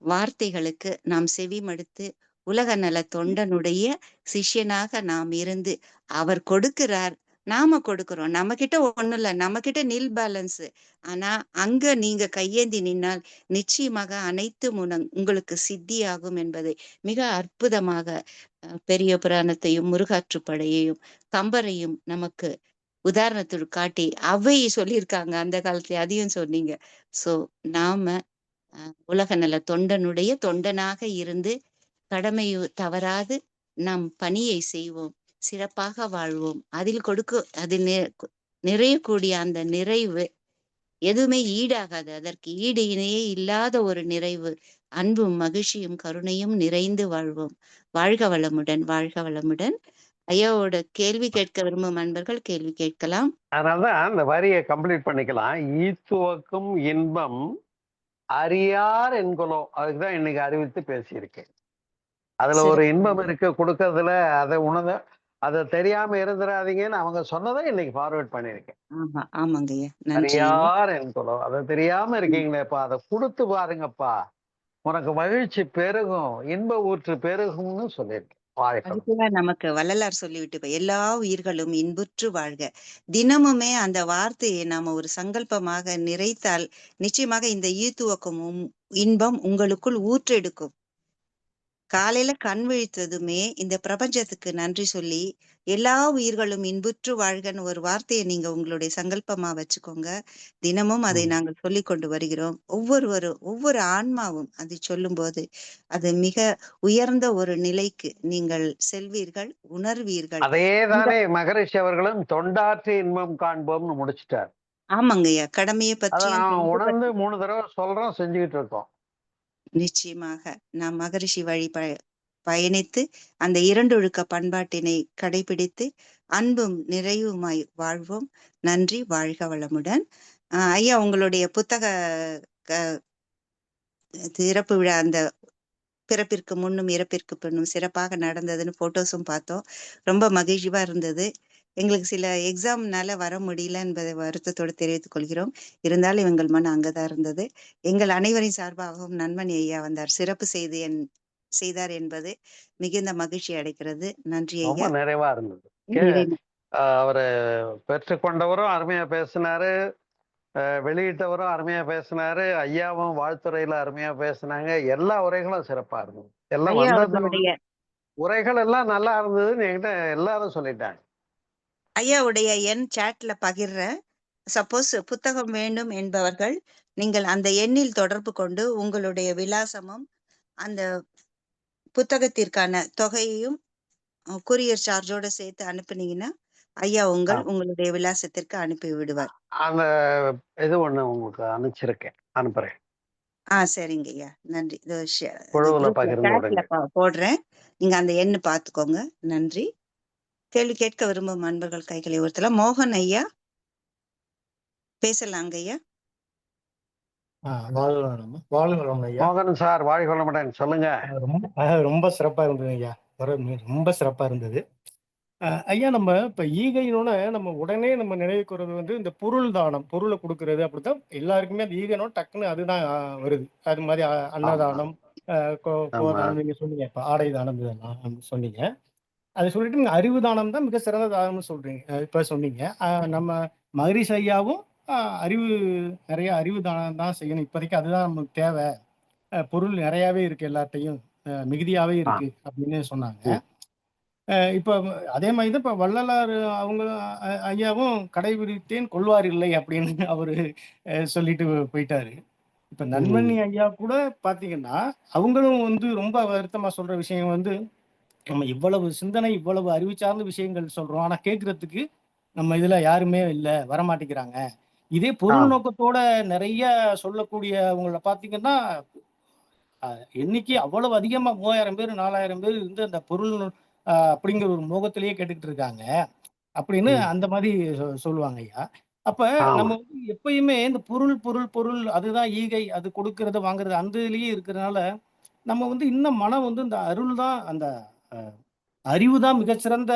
வார்த்தைகளுக்கு நாம் செவிமடுத்து உலக நல தொண்டனுடைய சிஷ்யனாக நாம் இருந்து அவர் கொடுக்கிறார், நாம கொடுக்கிறோம். நம்ம கிட்ட ஒண்ணும் இல்ல, நம்ம கிட்ட நில் பேலன்ஸ். ஆனா அங்க நீங்க கையேந்தி நின்னால் நிச்சயமாக அனைத்து உங்களுக்கு சித்தியாகும் என்பதை மிக அற்புதமாக பெரிய புராணத்தையும் முருகாற்றுப்படையையும் கம்பரையும் நமக்கு உதாரணத்துக்கு காட்டி அவை சொல்லியிருக்காங்க அந்த காலத்துல, அதையும் சொன்னீங்க. சோ நாம உலக நல தொண்டனுடைய தொண்டனாக இருந்து கடமையு தவறாது நம் பணியை செய்வோம், சிறப்பாக வாழ்வோம். அதில் அதில் நிறையக்கூடிய அந்த நிறைவு எதுவுமே ஈடாகாது. அதற்கு ஈடு இணையே இல்லாத ஒரு நிறைவு. அன்பும் மகிழ்ச்சியும் கருணையும் நிறைந்து வாழ்வோம். வாழ்க வளமுடன், வாழ்க வளமுடன். ஐயாவோட கேள்வி கேட்க விரும்பும் அன்பர்கள் கேள்வி கேட்கலாம். அதனாலதான் அந்த வரியை கம்ப்ளீட் பண்ணிக்கலாம். ஈத்துவக்கும் இன்பம் அறியார் என்கொலோ, அதுக்குதான் இன்னைக்கு அறிவித்து பேசியிருக்கேன். அதுல ஒரு இன்பம் இருக்கு கொடுக்கறதுல. அதை உணர்ந்த அதை தெரியாம இருந்துடாதீங்கன்னு அவங்க சொன்னதை இன்னைக்கு ஃபார்வர்ட் பண்ணிருக்கேன். ஆமாங்கய்யா, நன்றி. அறியார் என்கொலோ, அதை தெரியாம இருக்கீங்களேப்பா, அதை கொடுத்து பாருங்கப்பா, உனக்கு மகிழ்ச்சி பெருகும், இன்ப ஊற்று பெருகும்னு சொல்லியிருக்கேன். அதுக்குதான் நமக்கு வள்ளலார் சொல்லிவிட்டு எல்லா உயிர்களும் இன்புற்று வாழ்க. தினமுமே அந்த வார்த்தையை நாம ஒரு சங்கல்பமாக நிறைத்தால் நிச்சயமாக இந்த ஈத்துவக்கமும் இன்பம் உங்களுக்குள் ஊற்றெடுக்கும். காலையில கண் விழித்ததுமே இந்த பிரபஞ்சத்துக்கு நன்றி சொல்லி எல்லா உயிர்களும் இன்புற்று வாழ்கன்னு ஒரு வார்த்தையை நீங்க உங்களுடைய சங்கல்பமா வச்சுக்கோங்க. தினமும் அதை நாங்கள் சொல்லி கொண்டு வருகிறோம். ஒவ்வொரு ஆன்மாவும் அதை சொல்லும் போது அது மிக உயர்ந்த ஒரு நிலைக்கு நீங்கள் செல்வீர்கள், உணர்வீர்கள். அதேதானே மகரிஷி அவர்களும் தொண்டாற்றி இன்பம் காண்போம்னு முடிச்சிட்டார். ஆமாங்கய்யா, கடமையை பற்றி உணர்ந்து 3 தடவை சொல்றோம், செஞ்சுக்கிட்டு இருக்கோம். நிச்சயமாக நாம் மகரிஷி வழி பயணித்து அந்த இரண்டொழுக்க பண்பாட்டினை கடைபிடித்து அன்பும் நிறைவுமாய் வாழ்வோம். நன்றி, வாழ்க வளமுடன். ஐயா, உங்களுடைய புத்தக திறப்பு விழா அந்த பிறப்பிற்கு முன்னும் இறப்பிற்கு பின்னும் சிறப்பாக நடந்ததுன்னு போட்டோஸும் பார்த்தோம். ரொம்ப மகிழ்ச்சியா இருந்தது. எங்களுக்கு சில எக்ஸாம்னால வர முடியல என்பதை வருத்தத்தோடு தெரிவித்துக் கொள்கிறோம். இருந்தாலும் எங்கள் மன அங்கதான் இருந்தது. எங்கள் அனைவரின் சார்பாகவும் நன்மணி ஐயா வந்தார், சிறப்பு செய்தார் என்பது மிகுந்த மகிழ்ச்சி அடைக்கிறது. நன்றி ஐயா. ரொம்ப நிறைவா இருந்தது. அவரு பெற்றுக்கொண்டவரும் அருமையா பேசினாரு. வெளியிட்டவரும் அருமையா பேசினாரு, ஐயாவும் வாழ்த்துறையில அருமையா பேசினாங்க. எல்லா உரைகளும் சிறப்பா இருந்தது. எல்லாம் ஐயா வந்தது அவர்களுடைய உரைகள் எல்லாம் நல்லா இருந்ததுன்னு என்கிட்ட எல்லாரும் சொல்லிட்டாங்க. ஐயாவுடைய எண் சாட்ல பகிர்றேன். சப்போஸ் புத்தகம் வேண்டும் என்பவர்கள் நீங்கள் அந்த எண்ணில் தொடர்பு கொண்டு உங்களுடைய விலாசமும் அந்த புத்தகத்திற்கான தொகையையும் கொரியர் சார்ஜோட சேர்த்து அனுப்புனீங்கன்னா ஐயா உங்களுடைய விலாசத்திற்கு அனுப்பி விடுவார். அந்த இது ஒண்ணு உங்களுக்கு அனுப்பிச்சிருக்கேன், அனுப்புறேன். சரிங்க ஐயா, நன்றி. குழுவுல பகிர்ந்து விடுங்க. போடுறேன், நீங்க அந்த எண்ணு பாத்துக்கோங்க. நன்றி. கேள்வி கேட்க விரும்பும் அன்பர்கள் கைகளை உயர்த்தலாம். மோகன் ஐயா பேசலாங்க ஐயா. மோகன் சார், வாழ்க வளமுடன். சொல்லுங்க. ரொம்ப சிறப்பா இருந்தது ஐயா. ரொம்ப சிறப்பா இருந்தது ஐயா. நம்ம இப்ப ஈகைனோட நம்ம உடனே நம்ம நினைவுக்கு வர்றது வந்து இந்த பொருள் தானம், பொருளை கொடுக்கறது. அப்படித்தான் எல்லாருக்குமே அந்த ஈகைனோட டக்குன்னு அதுதான் வருது. அது மாதிரி அன்னதானம், கோதானம், நீங்க சொன்னீங்க இப்ப ஆடை தானம், இதெல்லாம் சொன்னீங்க. அதை சொல்லிட்டு நீங்க அறிவு தானம் தான் மிக சிறந்த தானம்னு சொல்றீங்க. இப்ப சொன்னீங்க நம்ம மகரிஷ் ஐயாவும் அறிவு, நிறைய அறிவு தானம் தான் செய்யணும். இப்போதைக்கு அதுதான் நமக்கு தேவை. பொருள் நிறையாவே இருக்கு, எல்லார்ட்டையும் மிகுதியாவே இருக்கு அப்படின்னு சொன்னாங்க. இப்ப அதே மாதிரி தான் இப்ப வள்ளலார் அவங்க ஐயாவும் கடைபிடித்தேன் கொள்வார் இல்லை அப்படின்னு அவரு சொல்லிட்டு போயிட்டாரு. இப்ப நன்மணி ஐயா கூட பாத்தீங்கன்னா அவங்களும் வந்து ரொம்ப வருத்தமா சொல்ற விஷயம் வந்து, நம்ம இவ்வளவு சிந்தனை, இவ்வளவு அறிவு சார்ந்த விஷயங்கள் சொல்றோம், ஆனா கேட்கறதுக்கு நம்ம இதுல யாருமே இல்ல, வரமாட்டேங்கிறாங்க. இதே பொருள் நோக்கத்தோட நிறைய சொல்லக்கூடிய அவங்கள பாத்தீங்கன்னா எண்ணிக்கை அவ்வளவு அதிகமா 3000 பேர் 4000 பேர் இருந்து அந்த பொருள் அப்படிங்கிற ஒரு மோகத்திலேயே கேட்டுக்கிட்டு இருக்காங்க அப்படின்னு அந்த மாதிரி சொல்லுவாங்க ஐயா. அப்ப நம்ம வந்து எப்பயுமே இந்த பொருள் பொருள் பொருள் அதுதான் ஈகை, அது கொடுக்கறது வாங்குறது அந்த இதுலயே இருக்கிறதுனால நம்ம வந்து இன்னும் மனம் வந்து இந்த அருள் தான், அந்த அறிவு தான் மிகச்சிறந்த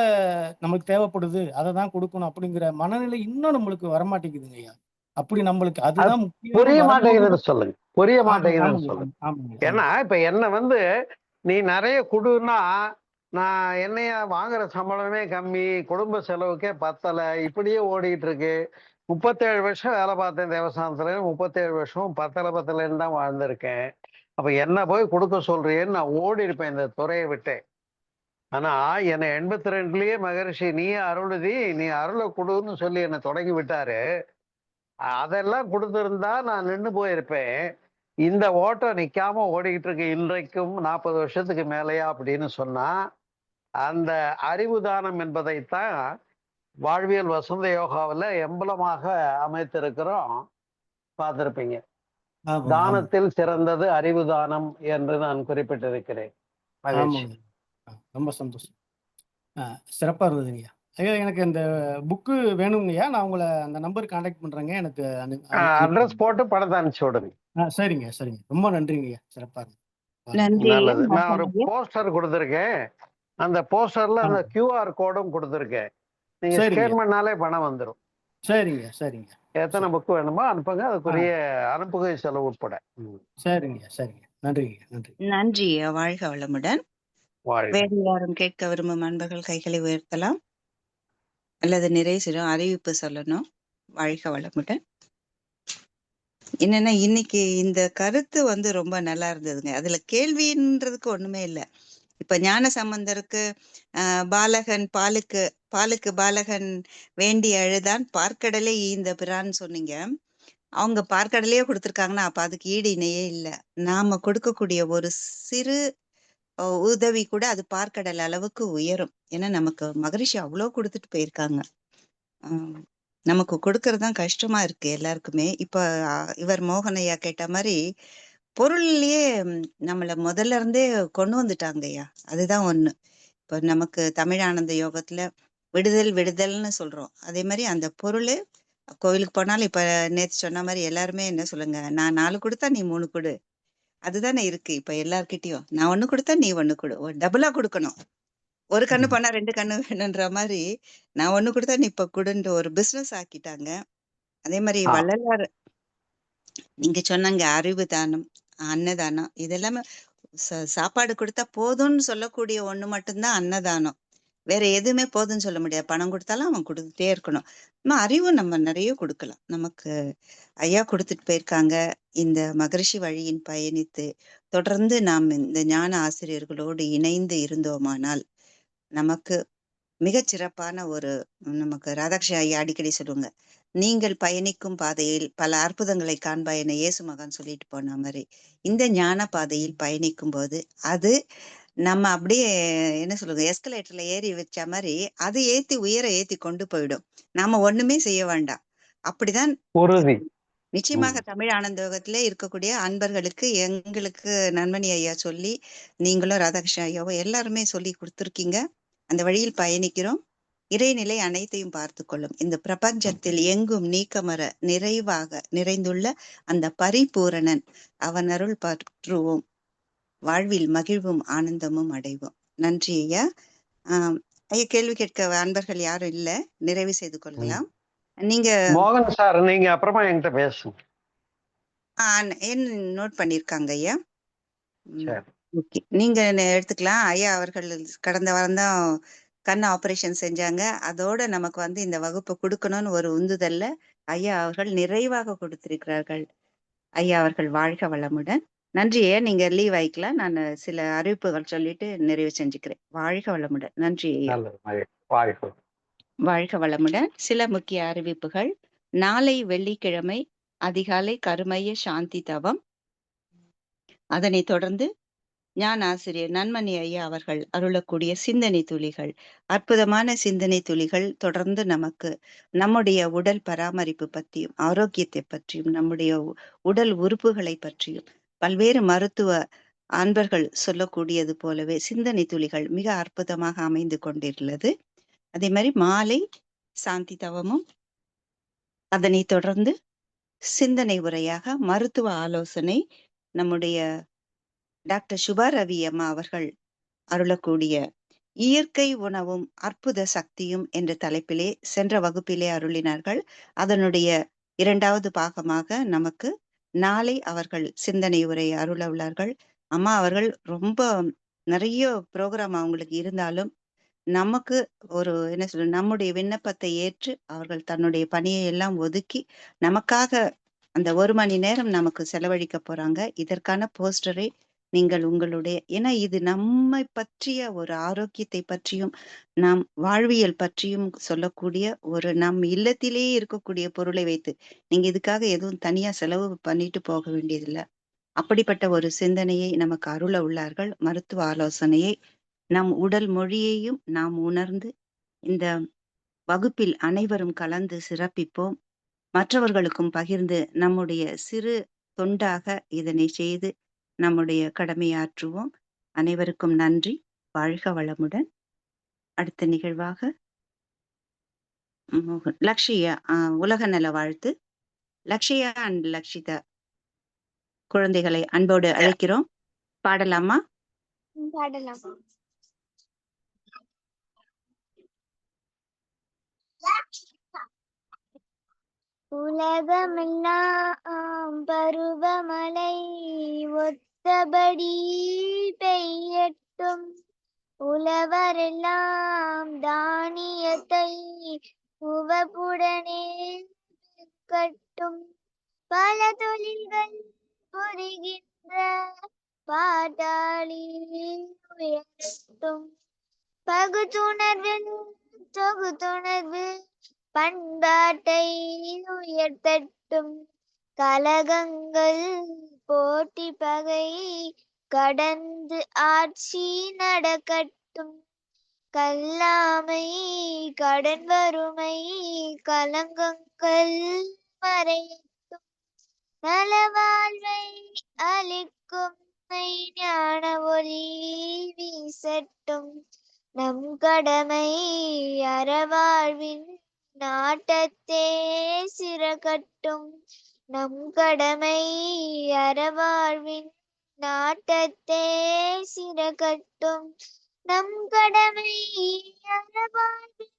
நமக்கு தேவைப்படுது, அதை தான் கொடுக்கணும் அப்படிங்கிற மனநிலை இன்னும் நம்மளுக்கு வரமாட்டேங்குதுங்க ஐயா. அப்படி நம்மளுக்கு அதுதான் முக்கியம். புரிய மாட்டேங்குதுன்னு சொல்லுங்க, புரிய மாட்டேங்குதுன்னு சொல்லுங்க. ஏன்னா இப்ப என்ன வந்து நீ நிறைய குடுன்னா, நான் என்னைய வாங்குற சம்பளமே கம்மி, குடும்ப செலவுக்கே பத்தல, இப்படியே ஓடிட்டு இருக்கு. 37 வருஷம் வேலை பார்த்தேன் தேவஸ்தானத்துல, 37 வருஷம் பத்தலைன்னு தான் வாழ்ந்திருக்கேன். அப்ப என்ன போய் கொடுக்க சொல்றேன்னு நான் ஓடி இருப்பேன் இந்த துறையை விட்டு. ஆனா என்னை 82லயே மகரிஷி நீ அருளுதி, நீ அருளை கொடுன்னு சொல்லி என்னை தொடங்கி விட்டாரு. அதெல்லாம் கொடுத்திருந்தா நான் நின்று போயிருப்பேன். இந்த ஓட்டம் நிக்காம ஓடிக்கிட்டு இருக்கு இன்றைக்கும் 40 வருஷத்துக்கு மேலையா அப்படின்னு சொன்னா, அந்த அறிவு தானம் என்பதைத்தான் வாழ்வியல் வசந்த யோகாவில் எம்பலமாக அமைத்திருக்கிறோம். பார்த்திருப்பீங்க. தானத்தில் சிறந்தது அறிவு தானம் என்று நான் குறிப்பிட்டிருக்கிறேன். ரொம்ப சந்தோஷம், சிறப்பா இருந்ததுங்கய்யா. ஐயா எனக்கு இந்த புக்கு வேணுங்கய்யா. நான் உங்களை அந்த நம்பர் கான்டாக்ட் பண்றேங்க. எனக்கு அட்ரஸ் போட்டு பணத்தை அனுப்பிச்சு விடுங்க. சரிங்க சரிங்க, ரொம்ப நன்றிங்கய்யா. சிறப்பா இருக்கு. நல்லது. நான் ஒரு போஸ்டர் கொடுத்துருக்கேன். அந்த போஸ்டர்ல அந்த QR கோடும் கொடுத்துருக்கேன். நீங்க ஸ்கேன் பண்ணாலே பணம் வந்துடும். சரிங்க சரிங்க. எத்தனை புக் வேணுமோ அனுப்புங்க, அதுக்குரிய அனுப்புகை செலவு உட்பட. சரிங்க சரிங்க, நன்றிங்க. நன்றி நன்றி. வாழ்க வளமுடன். வேறு யாரும் கேட்க விரும்பும் அன்பர்கள் கைகளை உயர்த்தலாம் அல்லது நிறைய சிறும் அறிவிப்பு சொல்லணும். வாழ்க வளமுடன். என்னன்னா இன்னைக்கு இந்த கருத்து வந்து ரொம்ப நல்லா இருந்ததுங்க. அதுல கேள்வின்றதுக்கு ஒண்ணுமே இல்லை. இப்ப ஞான சம்பந்தருக்கு பாலகன் பாலுக்கு பாலகன் வேண்டி அழுதான் பார்க்கடலே ஈந்த பிரான்னு சொன்னீங்க. அவங்க பார்க்கடலையே கொடுத்துருக்காங்கன்னா அப்ப அதுக்கு ஈடு இணையே இல்லை. நாம கொடுக்கக்கூடிய ஒரு சிறு உதவி கூட அது பார்க்கடல் அளவுக்கு உயரும். ஏன்னா நமக்கு மகரிஷி அவ்வளவு கொடுத்துட்டு போயிருக்காங்க. நமக்கு கொடுக்கறதுதான் கஷ்டமா இருக்கு எல்லாருக்குமே. இப்ப இவர் மோகனையா கேட்ட மாதிரி பொருள்லயே நம்மள முதல்ல இருந்தே கொண்டு வந்துட்டாங்க ஐயா. அதுதான் ஒண்ணு. இப்ப நமக்கு தமிழானந்த யோகத்துல விடுதல்னு சொல்றோம். அதே மாதிரி அந்த பொருள் கோவிலுக்கு போனாலும் இப்ப நேத்து சொன்ன மாதிரி எல்லாருமே என்ன சொல்லுங்க, நான் 4 கொடுத்தா நீ 3 கொடு, அதுதானே இருக்கு இப்ப எல்லார்கிட்டயும். நான் 1 கொடுத்தா நீ 1 கொடு, டபுளா கொடுக்கணும். ஒரு கண்ணு பண்ணா 2 கண்ணு வேணுன்ற மாதிரி நான் 1 கொடுத்தா நீ இப்ப கொடுன்ற ஒரு பிசினஸ் ஆக்கிட்டாங்க. அதே மாதிரி வள்ளலார் நீங்க சொன்னாங்க அறிவு தானம், அன்னதானம், இதெல்லாமே சாப்பாடு கொடுத்தா போதும்னு சொல்லக்கூடிய ஒண்ணு மட்டும்தான் அன்னதானம். வேற எதுவுமே போதும்னு சொல்ல முடியாது. பணம் கொடுத்தாலும் அவன் கொடுத்துட்டே இருக்கணும். நம்ம அறிவும் நம்ம நிறைய கொடுக்கலாம். நமக்கு ஐயா கொடுத்துட்டு போயிருக்காங்க. இந்த மகரிஷி வழியின் பயணித்து தொடர்ந்து நாம் இந்த ஞான ஆசிரியர்களோடு இணைந்து இருந்தோமானால் நமக்கு மிகச் சிறப்பான ஒரு நமக்கு ராதாகிருஷ்ண ஐயா அடிக்கடி சொல்லுவாங்க, நீங்கள் பயணிக்கும் பாதையில் பல அற்புதங்களை காண்பாய் என இயேசு மகன் சொல்லிட்டு போன மாதிரி இந்த ஞான பாதையில் பயணிக்கும் போது அது நம்ம அப்படியே என்ன சொல்லுங்க எஸ்கலேட்டர்ல ஏறி வச்ச மாதிரி அது உயர ஏத்தி கொண்டு போயிடும். நாம ஒண்ணுமே செய்ய வேண்டாம். அப்படிதான் உறுதி. நிச்சயமாக தமிழ் ஆனந்தோகத்திலே இருக்கக்கூடிய அன்பர்களுக்கு எங்களுக்கு நன்மணி ஐயா சொல்லி, நீங்களும் ராதாகிருஷ்ண ஐயாவும் எல்லாருமே சொல்லி கொடுத்துருக்கீங்க. அந்த வழியில் பயணிக்கிறோம். இறைநிலை அனைத்தையும் பார்த்து கொள்ளும். இந்த பிரபஞ்சத்தில் எங்கும் நீக்கமர நிறைவாக நிறைந்துள்ள அந்த பரிபூரணன் அவன் அருள் பற்றுவோம். வாழ்வில் மகிழ்வும் ஆனந்தமும் அடைவோம். நன்றி ஐயா. ஐயா, கேள்வி கேட்க அன்பர்கள் யாரும் இல்ல, நிறைவு செய்து கொள்ளலாம். நீங்க மோகன் சார், நீங்க அப்புறமா என்கிட்ட பேசுங்க. என்ன நோட் பண்ணிருக்காங்க ஐயா. சரி. ஓகே, நீங்க எடுத்துக்கலாம். ஐயா அவர்கள் கடந்த வாரம் தான் கண் ஆபரேஷன் செஞ்சாங்க. அதோட நமக்கு வந்து இந்த வகுப்பை கொடுக்கணும்னு ஒரு உந்துதல்ல ஐயா அவர்கள் நிறைவாக கொடுத்திருக்கிறார்கள். ஐயா அவர்கள் வாழ்க வளமுடன். நன்றி ஐயா. நீங்க லீவ் ஆயிக்கலாம். நான் சில அறிவிப்புகள் சொல்லிட்டு நிறைவு செஞ்சுக்கிறேன். வாழ்க வளமுடன். நன்றி ஐயா. வாழ்க வளமுடன். சில முக்கிய அறிவிப்புகள். நாளை வெள்ளிக்கிழமை அதிகாலை கருமைய சாந்தி தவம். அதனைத் தொடர்ந்து ஞான ஆசிரியர் நன்மணி ஐயா அவர்கள் அருளக்கூடிய சிந்தனை துளிகள், அற்புதமான சிந்தனை துளிகள் தொடர்ந்து நமக்கு நம்முடைய உடல் பராமரிப்பு பற்றியும் ஆரோக்கியத்தை பற்றியும் நம்முடைய உடல் உறுப்புகளை பற்றியும் பல்வேறு மருத்துவ அன்பர்கள் சொல்லக்கூடியது போலவே சிந்தனை துளிகள் மிக அற்புதமாக அமைந்து கொண்டிருக்கிறது. அதே மாதிரி மாலை சாந்தி தவமும் அதனைத் தொடர்ந்து சிந்தனை உரையாக மருத்துவ ஆலோசனை நம்முடைய டாக்டர் சுபா ரவி அம்மா அவர்கள் அருளக்கூடிய இயற்கை உணவும் அற்புத சக்தியும் என்ற தலைப்பிலே சென்ற வகுப்பிலே அருளினார்கள். அதனுடைய 2வது பாகமாக நமக்கு நாளை அவர்கள் சிந்தனை உரை அருள உள்ளார்கள். அம்மா அவர்கள் ரொம்ப நிறைய ப்ரோக்ராம் அவங்களுக்கு இருந்தாலும் நமக்கு ஒரு என்ன சொல்ற நம்முடைய விண்ணப்பத்தை ஏற்று அவர்கள் தன்னுடைய பணியை எல்லாம் ஒதுக்கி நமக்காக அந்த 1 மணி நேரம் நமக்கு செலவழிக்க போறாங்க. இதற்கான போஸ்டரை நீங்கள் உங்களுடைய, ஏன்னா இது நம்மை பற்றிய ஒரு ஆரோக்கியத்தை பற்றியும் நாம் வாழ்வியல் பற்றியும் சொல்லக்கூடிய ஒரு நம் இல்லத்திலேயே இருக்கக்கூடிய பொருளை வைத்து நீங்க இதுக்காக எதுவும் தனியா செலவு பண்ணிட்டு போக வேண்டியதில்லை. அப்படிப்பட்ட ஒரு சிந்தனையை நமக்கு அருள உள்ளார்கள். மருத்துவ ஆலோசனையை நம் உடல் மொழியையும் நாம் உணர்ந்து இந்த வகுப்பில் அனைவரும் கலந்து சிறப்பிப்போம். மற்றவர்களுக்கும் பகிர்ந்து நம்முடைய சிறு தொண்டாக இதனை செய்து நம்முடைய கடமையாற்றுவோம். அனைவருக்கும் நன்றி. வாழ்க வளமுடன். அடுத்த நிகழ்வாக லக்ஷியா உலக நல வாழ்த்து. லக்ஷியா அண்ட் லக்ஷிதா குழந்தைகளை அன்போடு அழைக்கிறோம். பாடலாமா? பாடலாம். உலகமெல்லாம் பருவமழை ஒத்தபடி பெய்யட்டும், உழவரெல்லாம் தானியத்தை உவப்புடனே கட்டும், பல தொழில்கள் புரிகின்ற பாட்டாளி உயரட்டும், பகுத்துணர்வில் தொகுத்துணர்வு பண்பாட்டை உயர்த்தட்டும், கலகங்கள் போட்டி பகை கடந்து ஆட்சி நடக்கட்டும், கல்லாமை கடன் வறுமை கலங்கங்கள் மறையட்டும், நலவாழ்வை அளிக்கும் ஞான ஒளி வீசட்டும், நம் கடமை அறவாழ்வின் நாட்டத்தே சிறகட்டும், நம் கடமை அறவாழ்வின் நாட்டத்தே சிறகட்டும், நம் கடமை அறவாழ்வின்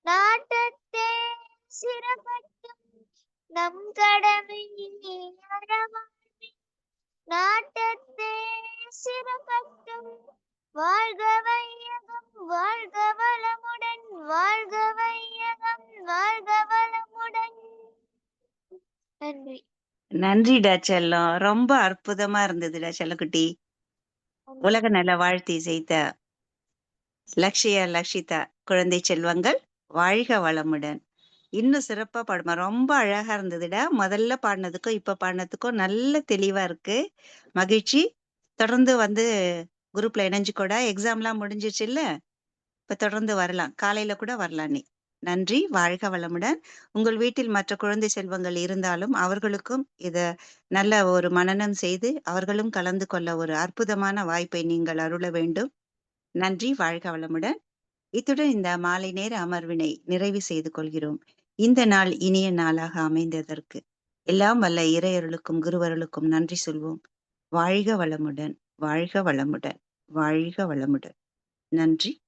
நாட்டத்தே சிறகட்டும், நம் கடமை அறவாழ்வின் நாட்டத்தே சிறகட்டும், வாழ்க வையகம் வாழ்க வளமுடன், வாழ்க வையகம், வாழ்க வளமுடன். நன்றி. நன்றிடா செல்லம். ரொம்ப அற்புதமா இருந்ததுடா செல்லக்குட்டி. உலக நல வாழ்த்தி செய்த லக்ஷிதா குழந்தை செல்வங்கள் வாழ்க வளமுடன். இன்னும் சிறப்பா பாடுமா. ரொம்ப அழகா இருந்ததுடா. முதல்ல பாடினதுக்கும் இப்ப பாடினதுக்கும் நல்ல தெளிவா இருக்கு. மகிழ்ச்சி. தொடர்ந்து வந்து குரூப்ல இணைஞ்சுக்கோடா. எக்ஸாம்லாம் முடிஞ்சிச்சு இல்ல, இப்ப தொடர்ந்து வரலாம். காலையில கூட வரலாம் நீ. நன்றி. வாழ்க வளமுடன். உங்கள் வீட்டில் மற்ற குழந்தை செல்வங்கள் இருந்தாலும் அவர்களுக்கும் இத நல்ல ஒரு மனனம் செய்து அவர்களும் கலந்து கொள்ள ஒரு அற்புதமான வாய்ப்பை நீங்கள் அருள வேண்டும். நன்றி. வாழ்க வளமுடன். இத்துடன் இந்த மாலை நேர அமர்வினை நிறைவு செய்து கொள்கிறோம். இந்த நாள் இனிய நாளாக அமைந்ததற்கு எல்லாம் வல்ல இறையருளுக்கும் குருவருளுக்கும் நன்றி சொல்வோம். வாழ்க வளமுடன், வாழ்க வளமுடன், வாழ்க வளமுடன். நன்றி.